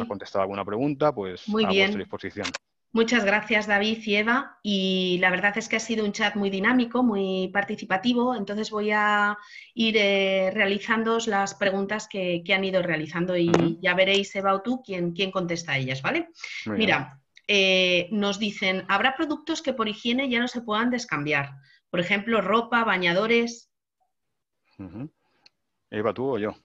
contestar alguna pregunta, pues muy a vuestra bien. disposición. Muchas gracias, David y Eva. Y la verdad es que ha sido un chat muy dinámico, muy participativo. Entonces voy a ir realizando las preguntas que han ido realizando y ya veréis, Eva o tú, quién contesta a ellas, ¿vale? Muy Mira, nos dicen, ¿habrá productos que por higiene ya no se puedan descambiar? Por ejemplo, ropa, bañadores. Eva, ¿tú o yo?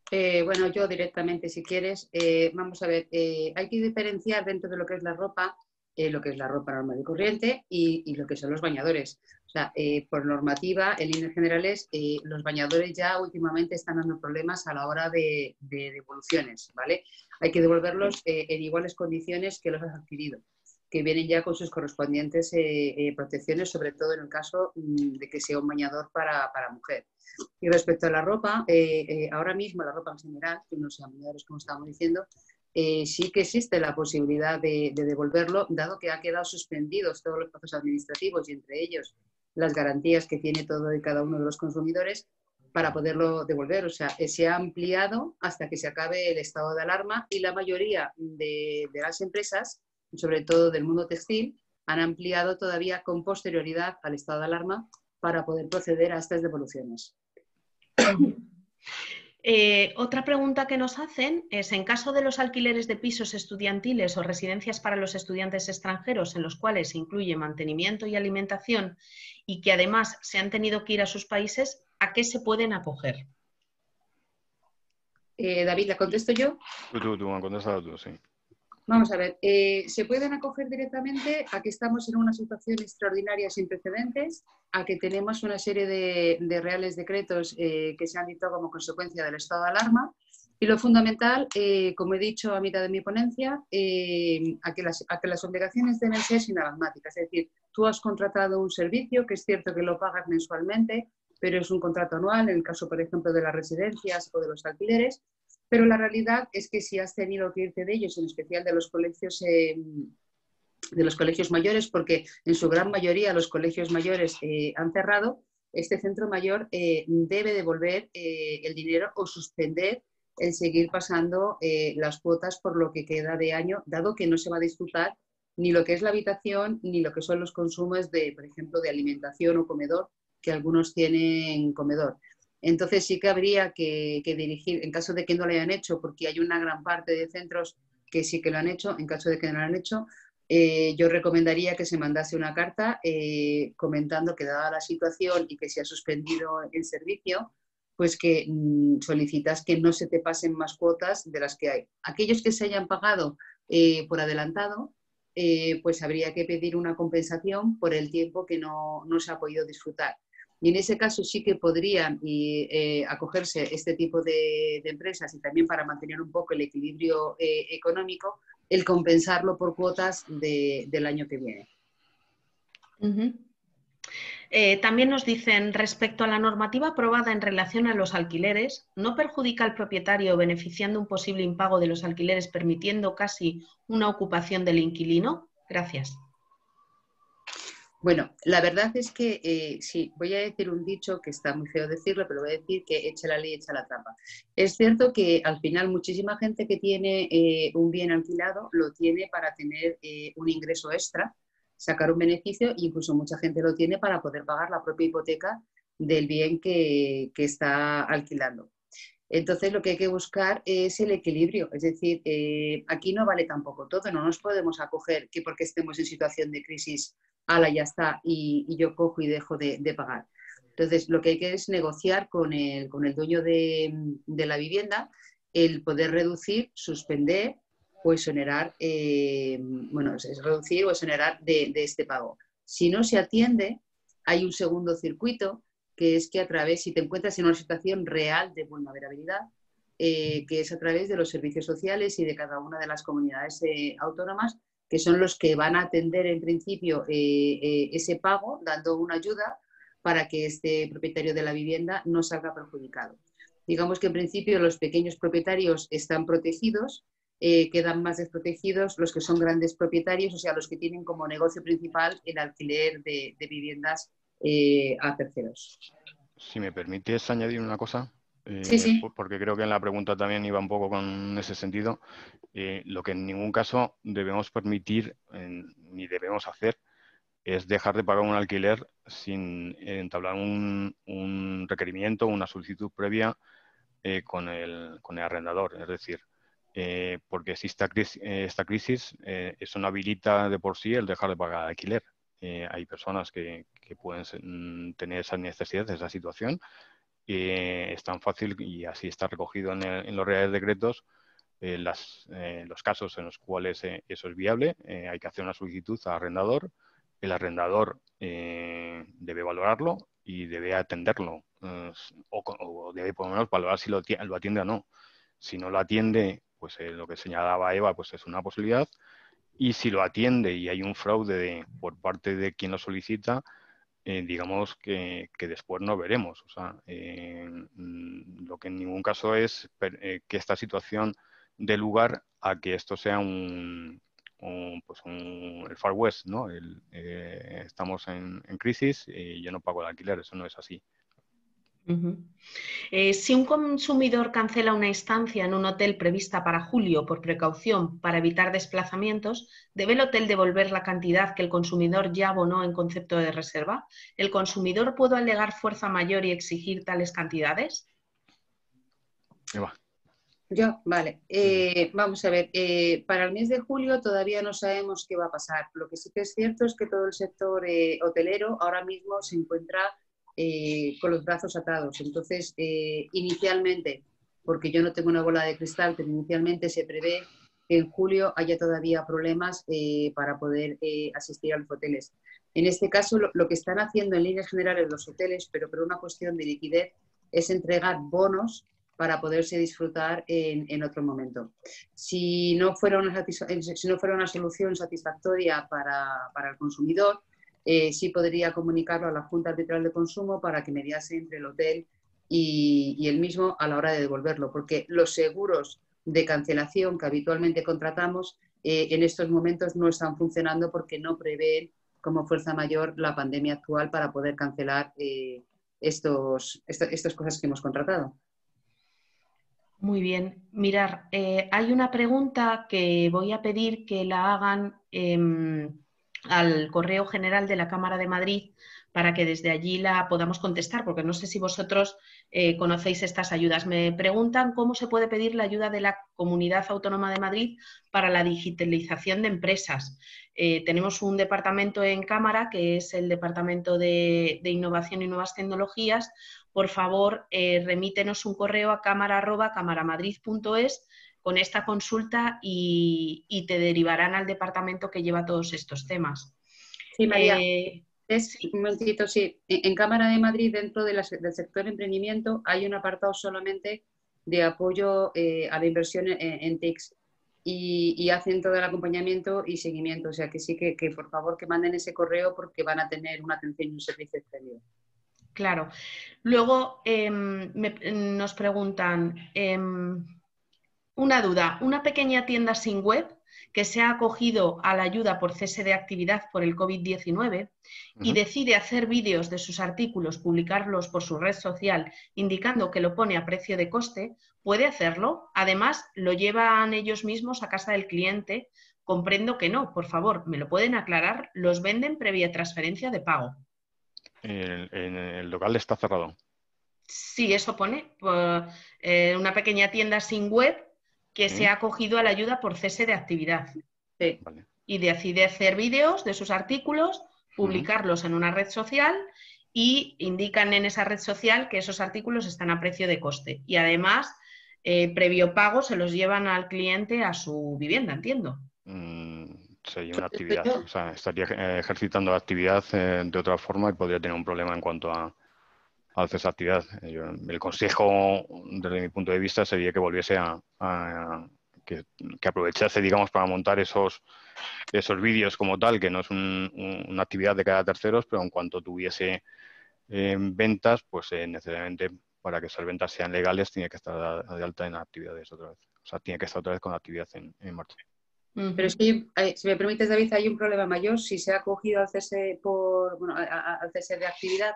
Bueno, yo directamente, si quieres. Vamos a ver, hay que diferenciar dentro de lo que es la ropa normal y corriente y lo que son los bañadores. O sea, por normativa, en líneas generales, los bañadores ya últimamente están dando problemas a la hora de devoluciones, ¿vale? Hay que devolverlos en iguales condiciones que los has adquirido, que vienen ya con sus correspondientes protecciones, sobre todo en el caso de que sea un bañador para mujer. Y respecto a la ropa, ahora mismo la ropa en general, que no sean bañadores como estábamos diciendo, sí que existe la posibilidad de devolverlo, dado que ha quedado suspendidos todos los procesos administrativos y entre ellos las garantías que tiene todo y cada uno de los consumidores para poderlo devolver. O sea, se ha ampliado hasta que se acabe el estado de alarma y la mayoría de las empresas, sobre todo del mundo textil, han ampliado todavía con posterioridad al estado de alarma para poder proceder a estas devoluciones. Otra pregunta que nos hacen es, en caso de los alquileres de pisos estudiantiles o residencias para los estudiantes extranjeros en los cuales se incluye mantenimiento y alimentación y que además se han tenido que ir a sus países, ¿a qué se pueden acoger? David, ¿la contesto yo? Tú, contestado tú, sí. Vamos a ver, se pueden acoger directamente a que estamos en una situación extraordinaria sin precedentes, a que tenemos una serie de reales decretos que se han dictado como consecuencia del estado de alarma y lo fundamental, como he dicho a mitad de mi ponencia, a que las obligaciones deben ser inalarmáticas. Es decir, tú has contratado un servicio que es cierto que lo pagas mensualmente, pero es un contrato anual, en el caso, por ejemplo, de las residencias o de los alquileres. Pero la realidad es que si has tenido que irte de ellos, en especial de los colegios mayores, porque en su gran mayoría los colegios mayores han cerrado, este centro mayor debe devolver el dinero o suspender el seguir pasando las cuotas por lo que queda de año, dado que no se va a disfrutar ni lo que es la habitación ni lo que son los consumos de, por ejemplo, de alimentación o comedor, que algunos tienen comedor. Entonces sí que habría que dirigir, en caso de que no lo hayan hecho, porque hay una gran parte de centros que sí que lo han hecho, en caso de que no lo han hecho, yo recomendaría que se mandase una carta comentando que dada la situación y que se ha suspendido el servicio, pues que solicitas que no se te pasen más cuotas de las que hay. Aquellos que se hayan pagado por adelantado, pues habría que pedir una compensación por el tiempo que no se ha podido disfrutar. Y en ese caso sí que podrían acogerse este tipo de empresas y también para mantener un poco el equilibrio económico, el compensarlo por cuotas del año que viene. También nos dicen, respecto a la normativa aprobada en relación a los alquileres, ¿no perjudica al propietario beneficiando un posible impago de los alquileres, permitiendo casi una ocupación del inquilino? Gracias. Bueno, la verdad es que sí, voy a decir un dicho que está muy feo decirlo, pero voy a decir que echa la ley, echa la trampa. Es cierto que al final muchísima gente que tiene un bien alquilado lo tiene para tener un ingreso extra, sacar un beneficio, e incluso mucha gente lo tiene para poder pagar la propia hipoteca del bien que está alquilando. Entonces lo que hay que buscar es el equilibrio, es decir, aquí no vale tampoco todo, no nos podemos acoger que porque estemos en situación de crisis, ala, ya está, y yo cojo y dejo de pagar. Entonces lo que hay que es negociar con el dueño de la vivienda el poder reducir, suspender o exonerar, bueno, es reducir o exonerar de este pago. Si no se atiende, hay un segundo circuito, que es que a través, si te encuentras en una situación real de vulnerabilidad, que es a través de los servicios sociales y de cada una de las comunidades autónomas, que son los que van a atender en principio ese pago, dando una ayuda para que este propietario de la vivienda no salga perjudicado. Digamos que en principio los pequeños propietarios están protegidos, quedan más desprotegidos los que son grandes propietarios, o sea, los que tienen como negocio principal el alquiler de viviendas a terceros. Si me permites añadir una cosa, sí. porque creo que en la pregunta también iba un poco con ese sentido, lo que en ningún caso debemos permitir ni debemos hacer es dejar de pagar un alquiler sin entablar un requerimiento, una solicitud previa con el arrendador. Es decir, porque si esta crisis, eso no habilita de por sí el dejar de pagar alquiler. Hay personas que pueden tener esa necesidad, esa situación. Es tan fácil y así está recogido en los reales decretos los casos en los cuales eso es viable. Hay que hacer una solicitud al arrendador. El arrendador debe valorarlo y debe atenderlo o debe por lo menos valorar si lo atiende o no. Si no lo atiende, pues lo que señalaba Eva, pues es una posibilidad. Y si lo atiende y hay un fraude por parte de quien lo solicita, digamos que después no veremos. O sea, lo que en ningún caso es que esta situación dé lugar a que esto sea el Far West, ¿no? Estamos en crisis y yo no pago el alquiler, eso no es así. Si un consumidor cancela una estancia en un hotel prevista para julio por precaución para evitar desplazamientos, ¿debe el hotel devolver la cantidad que el consumidor ya abonó en concepto de reserva? ¿El consumidor puede alegar fuerza mayor y exigir tales cantidades? Eva. Yo, vale. Vamos a ver, para el mes de julio todavía no sabemos qué va a pasar. Lo que sí que es cierto es que todo el sector hotelero ahora mismo se encuentra con los brazos atados. Entonces, inicialmente, porque yo no tengo una bola de cristal, pero inicialmente se prevé que en julio haya todavía problemas para poder asistir a los hoteles. En este caso, lo que están haciendo en líneas generales los hoteles, pero por una cuestión de liquidez, es entregar bonos para poderse disfrutar en otro momento. Si no fuera una solución satisfactoria para el consumidor, sí podría comunicarlo a la Junta Arbitral de Consumo para que mediase entre el hotel y el mismo a la hora de devolverlo, porque los seguros de cancelación que habitualmente contratamos en estos momentos no están funcionando porque no prevén como fuerza mayor la pandemia actual para poder cancelar estas cosas que hemos contratado. Muy bien. Mirar, hay una pregunta que voy a pedir que la hagan al correo general de la Cámara de Madrid para que desde allí la podamos contestar, porque no sé si vosotros conocéis estas ayudas. Me preguntan cómo se puede pedir la ayuda de la Comunidad Autónoma de Madrid para la digitalización de empresas. Tenemos un departamento en Cámara, que es el Departamento de Innovación y Nuevas Tecnologías. Por favor, remítenos un correo a cámara@camaramadrid.es con esta consulta y te derivarán al departamento que lleva todos estos temas. Sí, María. Sí. Un momentito, sí. En Cámara de Madrid, dentro del sector emprendimiento, hay un apartado solamente de apoyo a la inversión en TICs y hacen todo el acompañamiento y seguimiento. O sea, que sí que por favor que manden ese correo porque van a tener una atención y un servicio exterior. Claro. Luego nos preguntan, una duda, una pequeña tienda sin web que se ha acogido a la ayuda por cese de actividad por el COVID-19 y decide hacer vídeos de sus artículos, publicarlos por su red social, indicando que lo pone a precio de coste, ¿puede hacerlo? Además, lo llevan ellos mismos a casa del cliente. Comprendo que no, por favor, ¿me lo pueden aclarar? ¿Los venden previa transferencia de pago? El local está cerrado. Sí, eso pone. Una pequeña tienda sin web que se ha acogido a la ayuda por cese de actividad. Sí. Vale. Y decide hacer vídeos de sus artículos, publicarlos en una red social y indican en esa red social que esos artículos están a precio de coste. Y además, previo pago, se los llevan al cliente a su vivienda, entiendo. Sería una actividad, o sea, estaría ejercitando la actividad de otra forma y podría tener un problema en cuanto al cese de actividad. El consejo, desde mi punto de vista, sería que volviese que aprovechase, digamos, para montar esos vídeos como tal, que no es una actividad de cada terceros, pero en cuanto tuviese ventas, pues necesariamente para que esas ventas sean legales tiene que estar de alta en actividades otra vez. O sea, tiene que estar otra vez con la actividad en marcha. Pero es que, si me permites, David, hay un problema mayor. Si se ha acogido al cese, al cese de actividad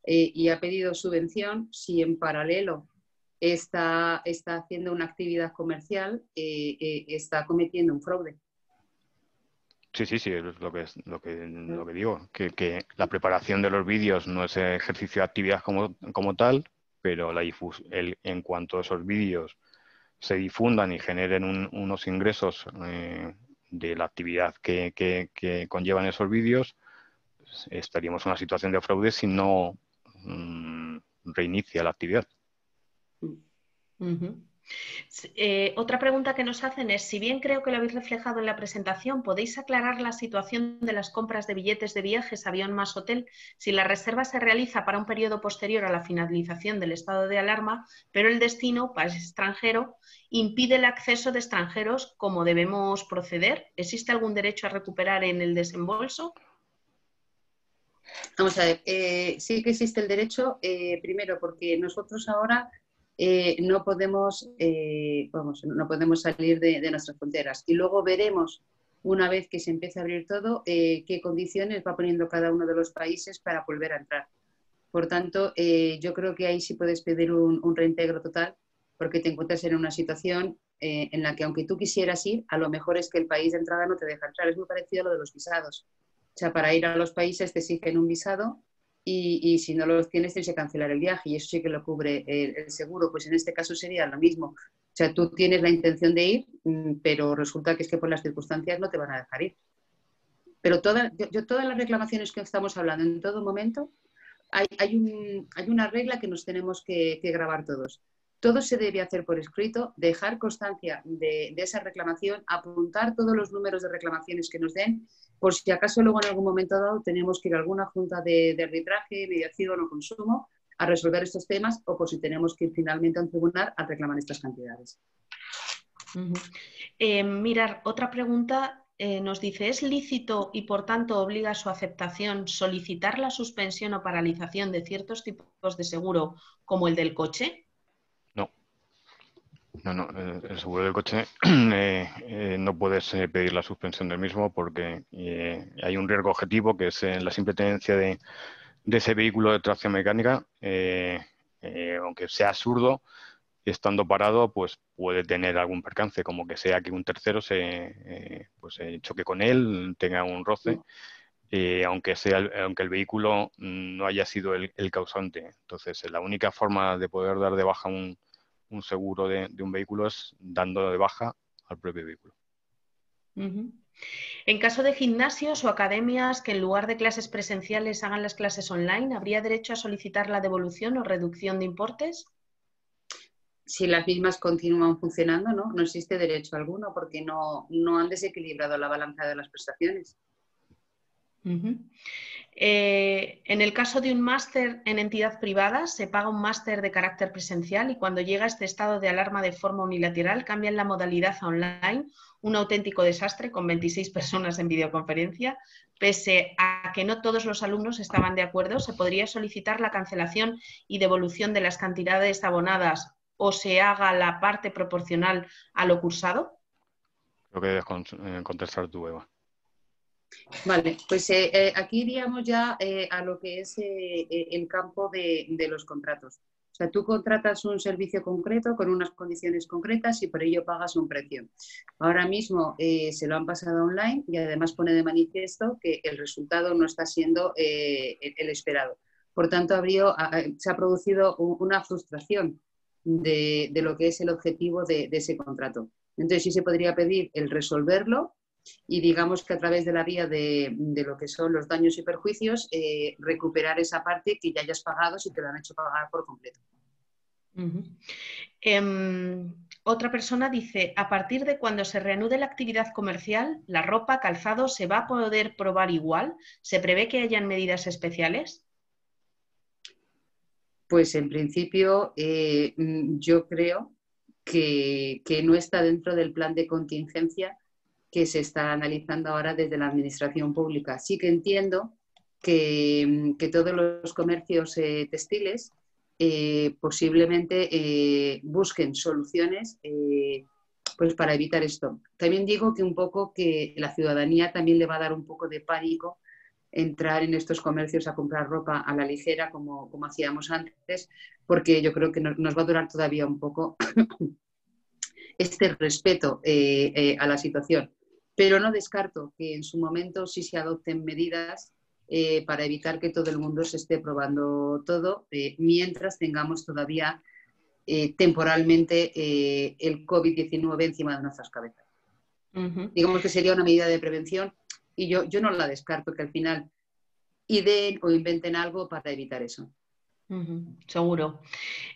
y ha pedido subvención, si en paralelo está haciendo una actividad comercial, está cometiendo un fraude. Sí, es lo que digo, que la preparación de los vídeos no es ejercicio de actividad como tal, pero en cuanto a esos vídeos se difundan y generen unos ingresos de la actividad que conllevan esos vídeos, estaríamos en una situación de fraude si no reinicia la actividad. Otra pregunta que nos hacen es, si bien creo que lo habéis reflejado en la presentación, ¿podéis aclarar la situación de las compras de billetes de viajes, avión más hotel? Si la reserva se realiza para un periodo posterior a la finalización del estado de alarma, pero el destino, país extranjero, impide el acceso de extranjeros, ¿cómo debemos proceder? ¿Existe algún derecho a recuperar en el desembolso? Vamos a ver, sí que existe el derecho, primero porque nosotros ahora no podemos, no podemos salir de nuestras fronteras. Y luego veremos, una vez que se empiece a abrir todo, qué condiciones va poniendo cada uno de los países para volver a entrar. Por tanto, yo creo que ahí sí puedes pedir un reintegro total, porque te encuentras en una situación en la que, aunque tú quisieras ir, a lo mejor es que el país de entrada no te deja entrar. Es muy parecido a lo de los visados. O sea, para ir a los países te exigen un visado y si no los tienes tienes que cancelar el viaje, y eso sí que lo cubre el seguro. Pues en este caso sería lo mismo. O sea, tú tienes la intención de ir, pero resulta que es que por las circunstancias no te van a dejar ir. Pero todas las reclamaciones que estamos hablando en todo momento, hay una regla que nos tenemos que grabar todos. Todo se debe hacer por escrito, dejar constancia de esa reclamación, apuntar todos los números de reclamaciones que nos den, por si acaso luego en algún momento dado tenemos que ir a alguna junta de arbitraje, mediación o consumo a resolver estos temas, o por si tenemos que ir finalmente a un tribunal a reclamar estas cantidades. Mirar, otra pregunta nos dice, ¿es lícito y por tanto obliga a su aceptación solicitar la suspensión o paralización de ciertos tipos de seguro como el del coche? No, el seguro del coche no puedes pedir la suspensión del mismo porque hay un riesgo objetivo que es la simple tenencia de ese vehículo de tracción mecánica, aunque sea absurdo, estando parado, pues puede tener algún percance, como que sea que un tercero se choque con él, tenga un roce, aunque el vehículo no haya sido el causante. Entonces, la única forma de poder dar de baja un seguro de un vehículo es dando de baja al propio vehículo. En caso de gimnasios o academias que en lugar de clases presenciales hagan las clases online, ¿habría derecho a solicitar la devolución o reducción de importes? Si las mismas continúan funcionando, no existe derecho alguno, porque no han desequilibrado la balanza de las prestaciones. En el caso de un máster en entidad privada, se paga un máster de carácter presencial y cuando llega este estado de alarma de forma unilateral, cambian la modalidad a online, un auténtico desastre con 26 personas en videoconferencia. Pese a que no todos los alumnos estaban de acuerdo, ¿se podría solicitar la cancelación y devolución de las cantidades abonadas o se haga la parte proporcional a lo cursado? Creo que debes contestar tú, Eva. Vale, pues aquí iríamos ya a lo que es el campo de los contratos. O sea, tú contratas un servicio concreto con unas condiciones concretas y por ello pagas un precio. Ahora mismo se lo han pasado online y además pone de manifiesto que el resultado no está siendo el esperado. Por tanto, se ha producido una frustración de lo que es el objetivo de ese contrato. Entonces, sí se podría pedir el resolverlo y digamos que a través de la vía de lo que son los daños y perjuicios, recuperar esa parte que ya hayas pagado si te lo han hecho pagar por completo. Otra persona dice, a partir de cuando se reanude la actividad comercial, ¿la ropa, calzado se va a poder probar igual? ¿Se prevé que hayan medidas especiales? Pues en principio yo creo que no está dentro del plan de contingencia que se está analizando ahora desde la administración pública. Sí que entiendo que todos los comercios textiles posiblemente busquen soluciones pues para evitar esto. También digo que un poco que la ciudadanía también le va a dar un poco de pánico entrar en estos comercios a comprar ropa a la ligera como hacíamos antes, porque yo creo que nos va a durar todavía un poco este respeto a la situación. Pero no descarto que en su momento sí se adopten medidas para evitar que todo el mundo se esté probando todo, mientras tengamos todavía temporalmente el COVID-19 encima de nuestras cabezas. Digamos que sería una medida de prevención y yo no la descarto, que al final ideen o inventen algo para evitar eso. Seguro.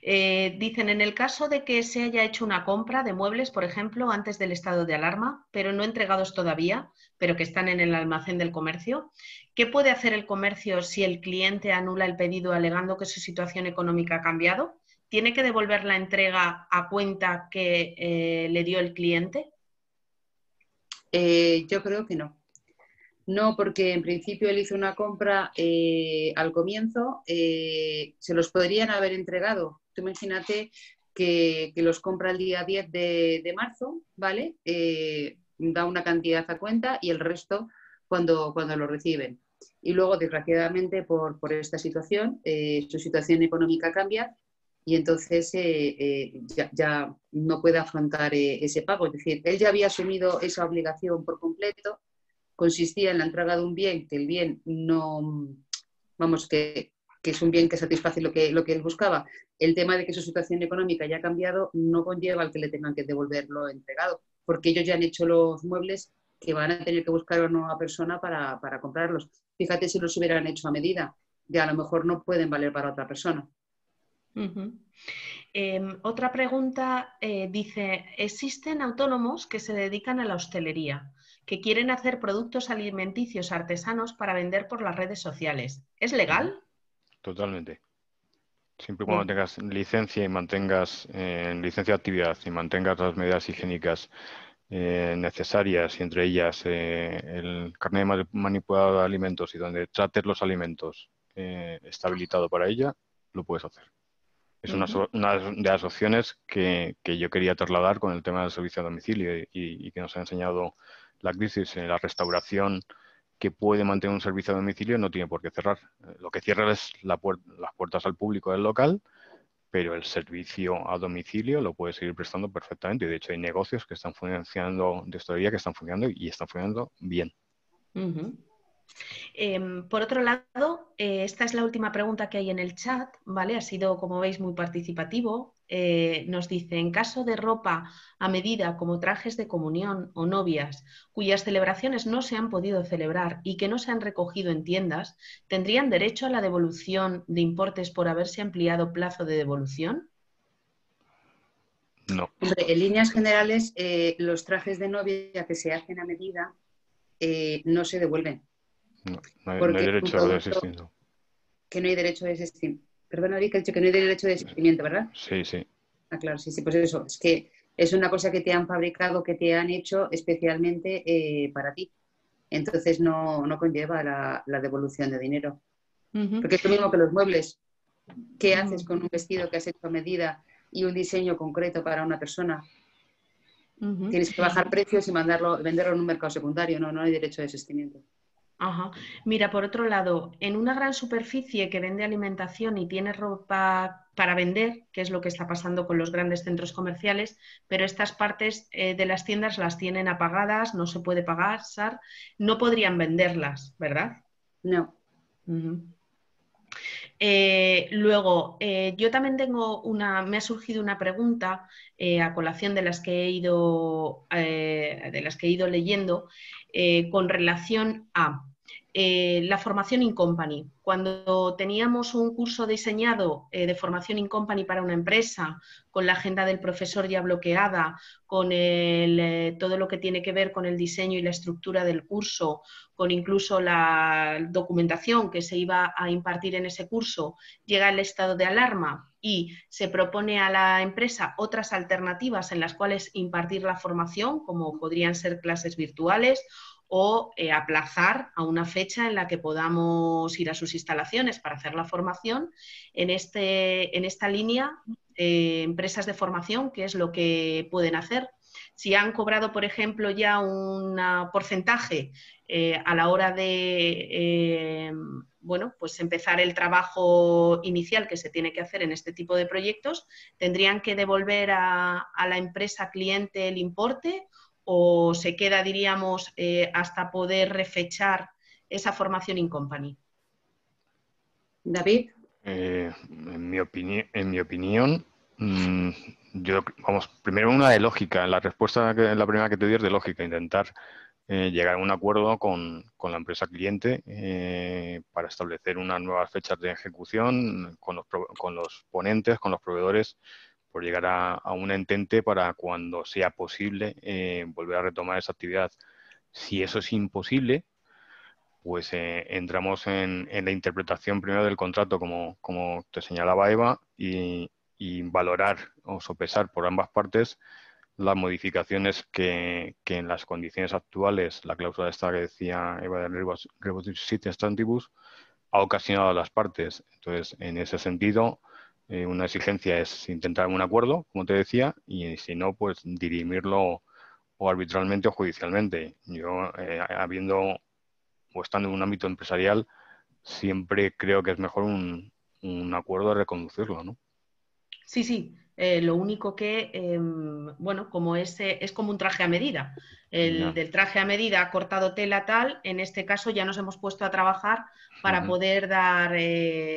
Dicen, en el caso de que se haya hecho una compra de muebles, por ejemplo, antes del estado de alarma, pero no entregados todavía, pero que están en el almacén del comercio, ¿qué puede hacer el comercio si el cliente anula el pedido alegando que su situación económica ha cambiado? ¿Tiene que devolver la entrega a cuenta que le dio el cliente? Yo creo que no. No, porque en principio él hizo una compra al comienzo, se los podrían haber entregado. Tú imagínate que los compra el día 10 de marzo, ¿vale? Da una cantidad a cuenta y el resto cuando lo reciben. Y luego, desgraciadamente, por esta situación, su situación económica cambia y entonces ya no puede afrontar ese pago. Es decir, él ya había asumido esa obligación por completo, consistía en la entrega de un bien, que el bien no, vamos, que es un bien que satisface lo que él buscaba. El tema de que su situación económica ya ha cambiado no conlleva al que le tengan que devolver lo entregado, porque ellos ya han hecho los muebles que van a tener que buscar a una nueva persona para comprarlos. Fíjate si los hubieran hecho a medida, ya a lo mejor no pueden valer para otra persona. Uh-huh. Otra pregunta dice, ¿existen autónomos que se dedican a la hostelería, que quieren hacer productos alimenticios artesanos para vender por las redes sociales? ¿Es legal? Totalmente. Siempre y cuando tengas licencia y mantengas licencia de actividad y mantengas las medidas higiénicas necesarias, y entre ellas el carnet manipulado de alimentos y donde trates los alimentos está habilitado para ella, lo puedes hacer. Es una de las opciones que yo quería trasladar con el tema del servicio a domicilio y que nos ha enseñado la crisis. En la restauración que puede mantener un servicio a domicilio no tiene por qué cerrar. Lo que cierra es las puertas al público del local, pero el servicio a domicilio lo puede seguir prestando perfectamente. Y de hecho hay negocios que están funcionando de hostelería que están funcionando y están funcionando bien. Por otro lado, esta es la última pregunta que hay en el chat, ¿vale? Ha sido, como veis, muy participativo. Nos dice, en caso de ropa a medida como trajes de comunión o novias, cuyas celebraciones no se han podido celebrar y que no se han recogido en tiendas, ¿tendrían derecho a la devolución de importes por haberse ampliado plazo de devolución? No. Hombre, en líneas generales, los trajes de novia que se hacen a medida no se devuelven. No hay derecho a desistimiento. Que no hay derecho de desistimiento. Perdona, Rick, he dicho que no hay derecho de desistimiento, ¿verdad? Sí, sí. Ah, claro, sí, pues eso. Es que es una cosa que te han fabricado, que te han hecho especialmente para ti. Entonces no conlleva la devolución de dinero. Porque es lo mismo que los muebles. ¿Qué haces con un vestido que has hecho a medida y un diseño concreto para una persona? Tienes que bajar precios y venderlo en un mercado secundario. No hay derecho de desistimiento. Ajá. Mira, por otro lado, en una gran superficie que vende alimentación y tiene ropa para vender, que es lo que está pasando con los grandes centros comerciales, pero estas partes de las tiendas las tienen apagadas, no se puede pagar, no podrían venderlas, ¿verdad? No. Luego, yo también tengo me ha surgido una pregunta a colación de las que he ido leyendo con relación a la formación in company. Cuando teníamos un curso diseñado de formación in company para una empresa, con la agenda del profesor ya bloqueada, con todo lo que tiene que ver con el diseño y la estructura del curso, con incluso la documentación que se iba a impartir en ese curso, llega el estado de alarma y se propone a la empresa otras alternativas en las cuales impartir la formación, como podrían ser clases virtuales o aplazar a una fecha en la que podamos ir a sus instalaciones para hacer la formación. En esta línea, empresas de formación, ¿qué es lo que pueden hacer? Si han cobrado, por ejemplo, ya un porcentaje a la hora de pues empezar el trabajo inicial que se tiene que hacer en este tipo de proyectos, ¿tendrían que devolver a la empresa cliente el importe o se queda, diríamos, hasta poder refechar esa formación in company? David. En mi opinión, primero una de lógica. La respuesta, la primera que te di es de lógica, intentar llegar a un acuerdo con la empresa cliente para establecer unas nuevas fechas de ejecución con los ponentes, con los proveedores, por llegar a un entente para cuando sea posible volver a retomar esa actividad. Si eso es imposible, pues entramos en la interpretación primero del contrato, como te señalaba Eva, y valorar o sopesar por ambas partes las modificaciones que en las condiciones actuales, la cláusula esta que decía Eva de Rebus Sic Stantibus, ha ocasionado a las partes. Entonces, en ese sentido, una exigencia es intentar un acuerdo, como te decía, y si no, pues dirimirlo o arbitralmente o judicialmente. Yo, habiendo o estando en un ámbito empresarial, siempre creo que es mejor un acuerdo de reconducirlo, ¿no? Sí, sí. Lo único que, bueno, como es como un traje a medida. El Ya. del traje a medida ha cortado tela tal, en este caso ya nos hemos puesto a trabajar para poder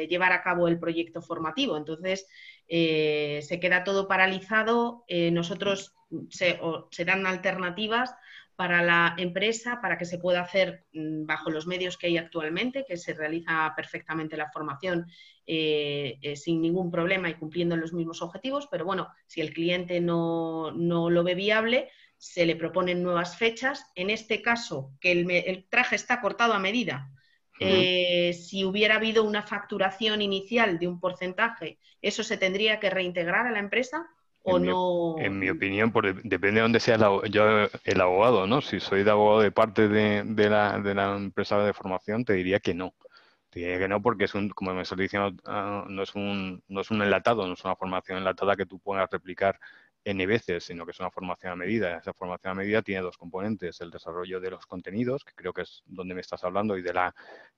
llevar a cabo el proyecto formativo. Entonces, se queda todo paralizado. Nosotros se dan alternativas para la empresa, para que se pueda hacer bajo los medios que hay actualmente, que se realiza perfectamente la formación sin ningún problema y cumpliendo los mismos objetivos, pero bueno, si el cliente no lo ve viable, se le proponen nuevas fechas. En este caso, que el traje está cortado a medida, si hubiera habido una facturación inicial de un porcentaje, ¿eso se tendría que reintegrar a la empresa o no? En mi opinión, depende de dónde sea yo el abogado, ¿no? Si soy de abogado de parte de la empresa de formación, te diría que no. Te diría que no porque como me estás diciendo, no es un enlatado, no es una formación enlatada que tú puedas replicar N veces, sino que es una formación a medida. Esa formación a medida tiene dos componentes: el desarrollo de los contenidos, que creo que es donde me estás hablando, y de la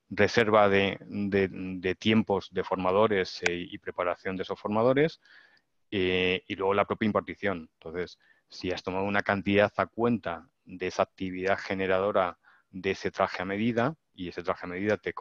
reserva de tiempos de formadores y preparación de esos formadores, y luego la propia impartición. Entonces, si has tomado una cantidad a cuenta de esa actividad generadora de ese traje a medida, y ese traje a medida te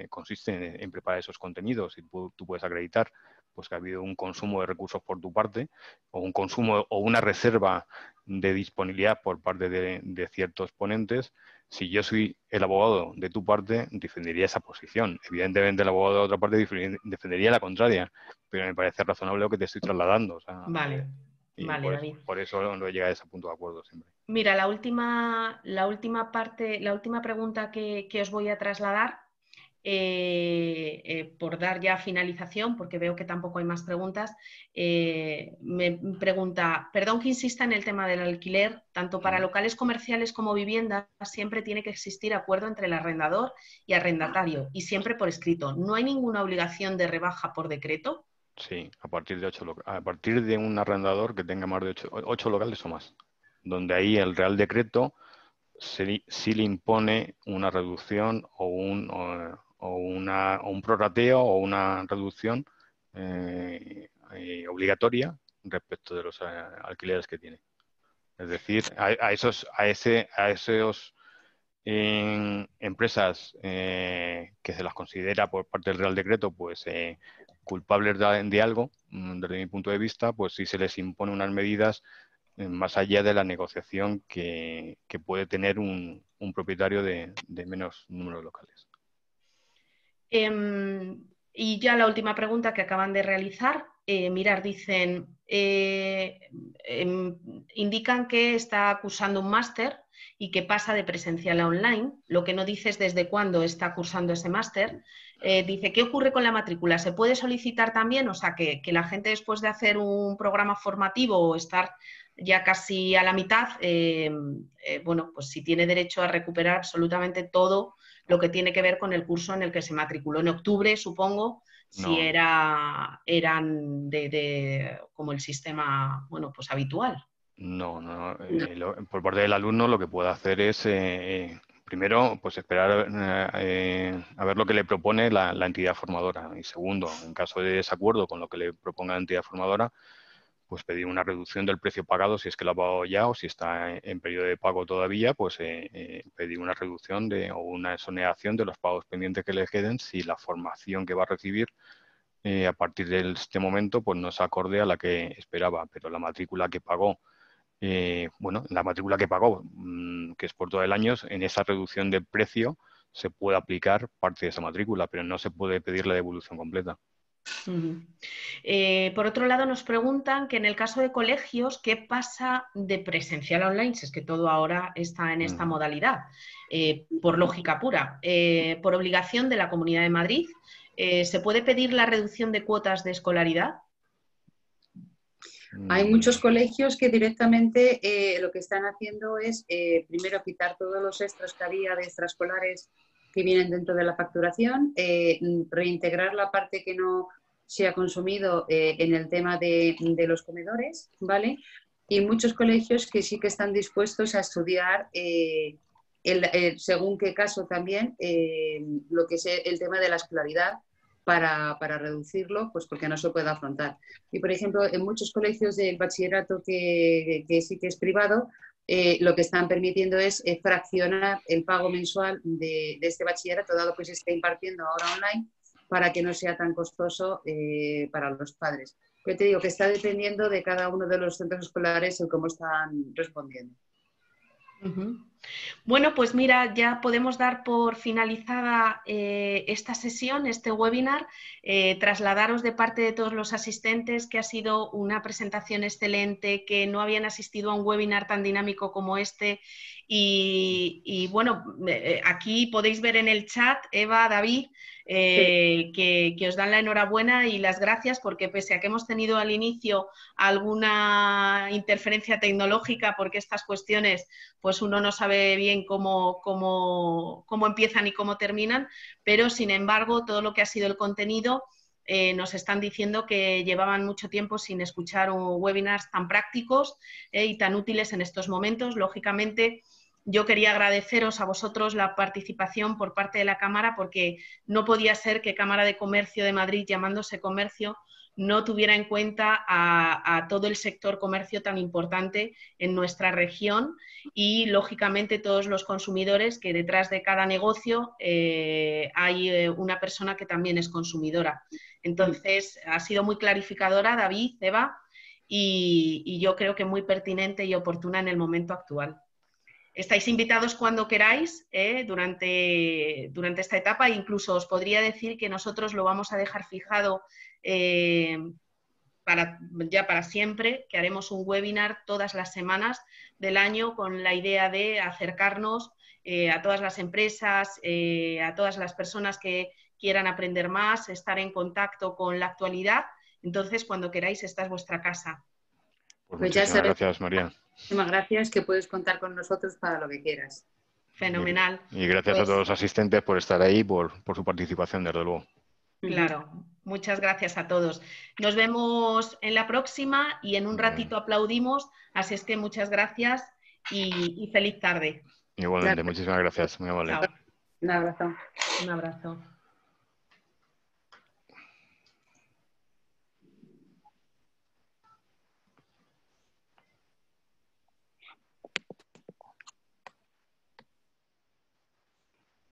consiste en preparar esos contenidos, y tú puedes acreditar pues que ha habido un consumo de recursos por tu parte, o un consumo o una reserva de disponibilidad por parte de ciertos ponentes. Si yo soy el abogado de tu parte, defendería esa posición. Evidentemente el abogado de otra parte defendería la contraria, pero me parece razonable lo que te estoy trasladando. O sea, Vale, y vale, David. por eso no llega a ese punto de acuerdo siempre. Mira, la última parte, la última pregunta que os voy a trasladar, por dar ya finalización, porque veo que tampoco hay más preguntas, me pregunta, perdón que insista en el tema del alquiler, tanto para locales comerciales como viviendas, siempre tiene que existir acuerdo entre el arrendador y arrendatario, y siempre por escrito. ¿No hay ninguna obligación de rebaja por decreto? Sí, a partir de un arrendador que tenga más de 8 locales o más, donde ahí el Real Decreto sí le impone una reducción o un prorrateo o una reducción obligatoria respecto de los alquileres que tiene. Es decir, a esos empresas que se las considera por parte del Real Decreto pues culpables de algo, desde mi punto de vista, pues sí se les impone unas medidas más allá de la negociación que puede tener un propietario de menos número de locales. Y ya la última pregunta que acaban de realizar, dicen, indican que está cursando un máster y que pasa de presencial a online. Lo que no dice es desde cuándo está cursando ese máster. Dice, ¿qué ocurre con la matrícula? ¿Se puede solicitar también? O sea, que la gente después de hacer un programa formativo o estar ya casi a la mitad, bueno, pues si tiene derecho a recuperar absolutamente todo lo que tiene que ver con el curso en el que se matriculó en octubre, supongo, si No, eran como el sistema, bueno, pues habitual. no. Por parte del alumno lo que puede hacer es primero, pues esperar a ver lo que le propone la entidad formadora, y segundo, en caso de desacuerdo con lo que le proponga la entidad formadora, pues pedir una reducción del precio pagado si es que lo ha pagado ya, o si está en periodo de pago todavía, pues pedir una reducción o una exoneración de los pagos pendientes que le queden si la formación que va a recibir a partir de este momento pues no es acorde a la que esperaba, pero la matrícula que pagó, que es por todo el año, en esa reducción de precio se puede aplicar parte de esa matrícula, pero no se puede pedir la devolución completa. Por otro lado, nos preguntan que en el caso de colegios, ¿qué pasa de presencial a online? Si es que todo ahora está en esta modalidad, por lógica pura. Por obligación de la Comunidad de Madrid, ¿se puede pedir la reducción de cuotas de escolaridad? Hay muchos colegios que directamente lo que están haciendo es primero quitar todos los extras que había de extraescolares que vienen dentro de la facturación, reintegrar la parte que no se ha consumido en el tema de los comedores, ¿vale? Y muchos colegios que sí que están dispuestos a estudiar, según qué caso también, lo que es el tema de la escolaridad para reducirlo, pues porque no se puede afrontar. Y, por ejemplo, en muchos colegios del bachillerato que sí que es privado, lo que están permitiendo es fraccionar el pago mensual de este bachillerato, dado que se está impartiendo ahora online, para que no sea tan costoso para los padres. Yo te digo que está dependiendo de cada uno de los centros escolares en cómo están respondiendo. Bueno, pues mira, ya podemos dar por finalizada esta sesión, este webinar, trasladaros de parte de todos los asistentes que ha sido una presentación excelente, que no habían asistido a un webinar tan dinámico como este y bueno, aquí podéis ver en el chat, Eva, David, que os dan la enhorabuena y las gracias porque pese a que hemos tenido al inicio alguna interferencia tecnológica porque estas cuestiones pues uno no sabe bien cómo empiezan y cómo terminan, pero sin embargo todo lo que ha sido el contenido nos están diciendo que llevaban mucho tiempo sin escuchar webinars tan prácticos y tan útiles en estos momentos. Lógicamente, yo quería agradeceros a vosotros la participación por parte de la Cámara porque no podía ser que Cámara de Comercio de Madrid, llamándose Comercio, no tuviera en cuenta a todo el sector comercio tan importante en nuestra región y, lógicamente, todos los consumidores, que detrás de cada negocio hay una persona que también es consumidora. Entonces, ha sido muy clarificadora, David, Eva, y yo creo que muy pertinente y oportuna en el momento actual. Estáis invitados cuando queráis durante esta etapa. Incluso os podría decir que nosotros lo vamos a dejar fijado para siempre, que haremos un webinar todas las semanas del año con la idea de acercarnos a todas las empresas, a todas las personas que quieran aprender más, estar en contacto con la actualidad. Entonces, cuando queráis, esta es vuestra casa. Pues ya sabes, gracias, María. Muchísimas gracias, que puedes contar con nosotros para lo que quieras. Fenomenal. Y gracias a todos los asistentes por estar ahí, por su participación, desde luego. Claro, muchas gracias a todos. Nos vemos en la próxima y en un ratito aplaudimos, así es que muchas gracias y feliz tarde. Igualmente, muchísimas gracias. Muy amable. Chao. Un abrazo. Un abrazo.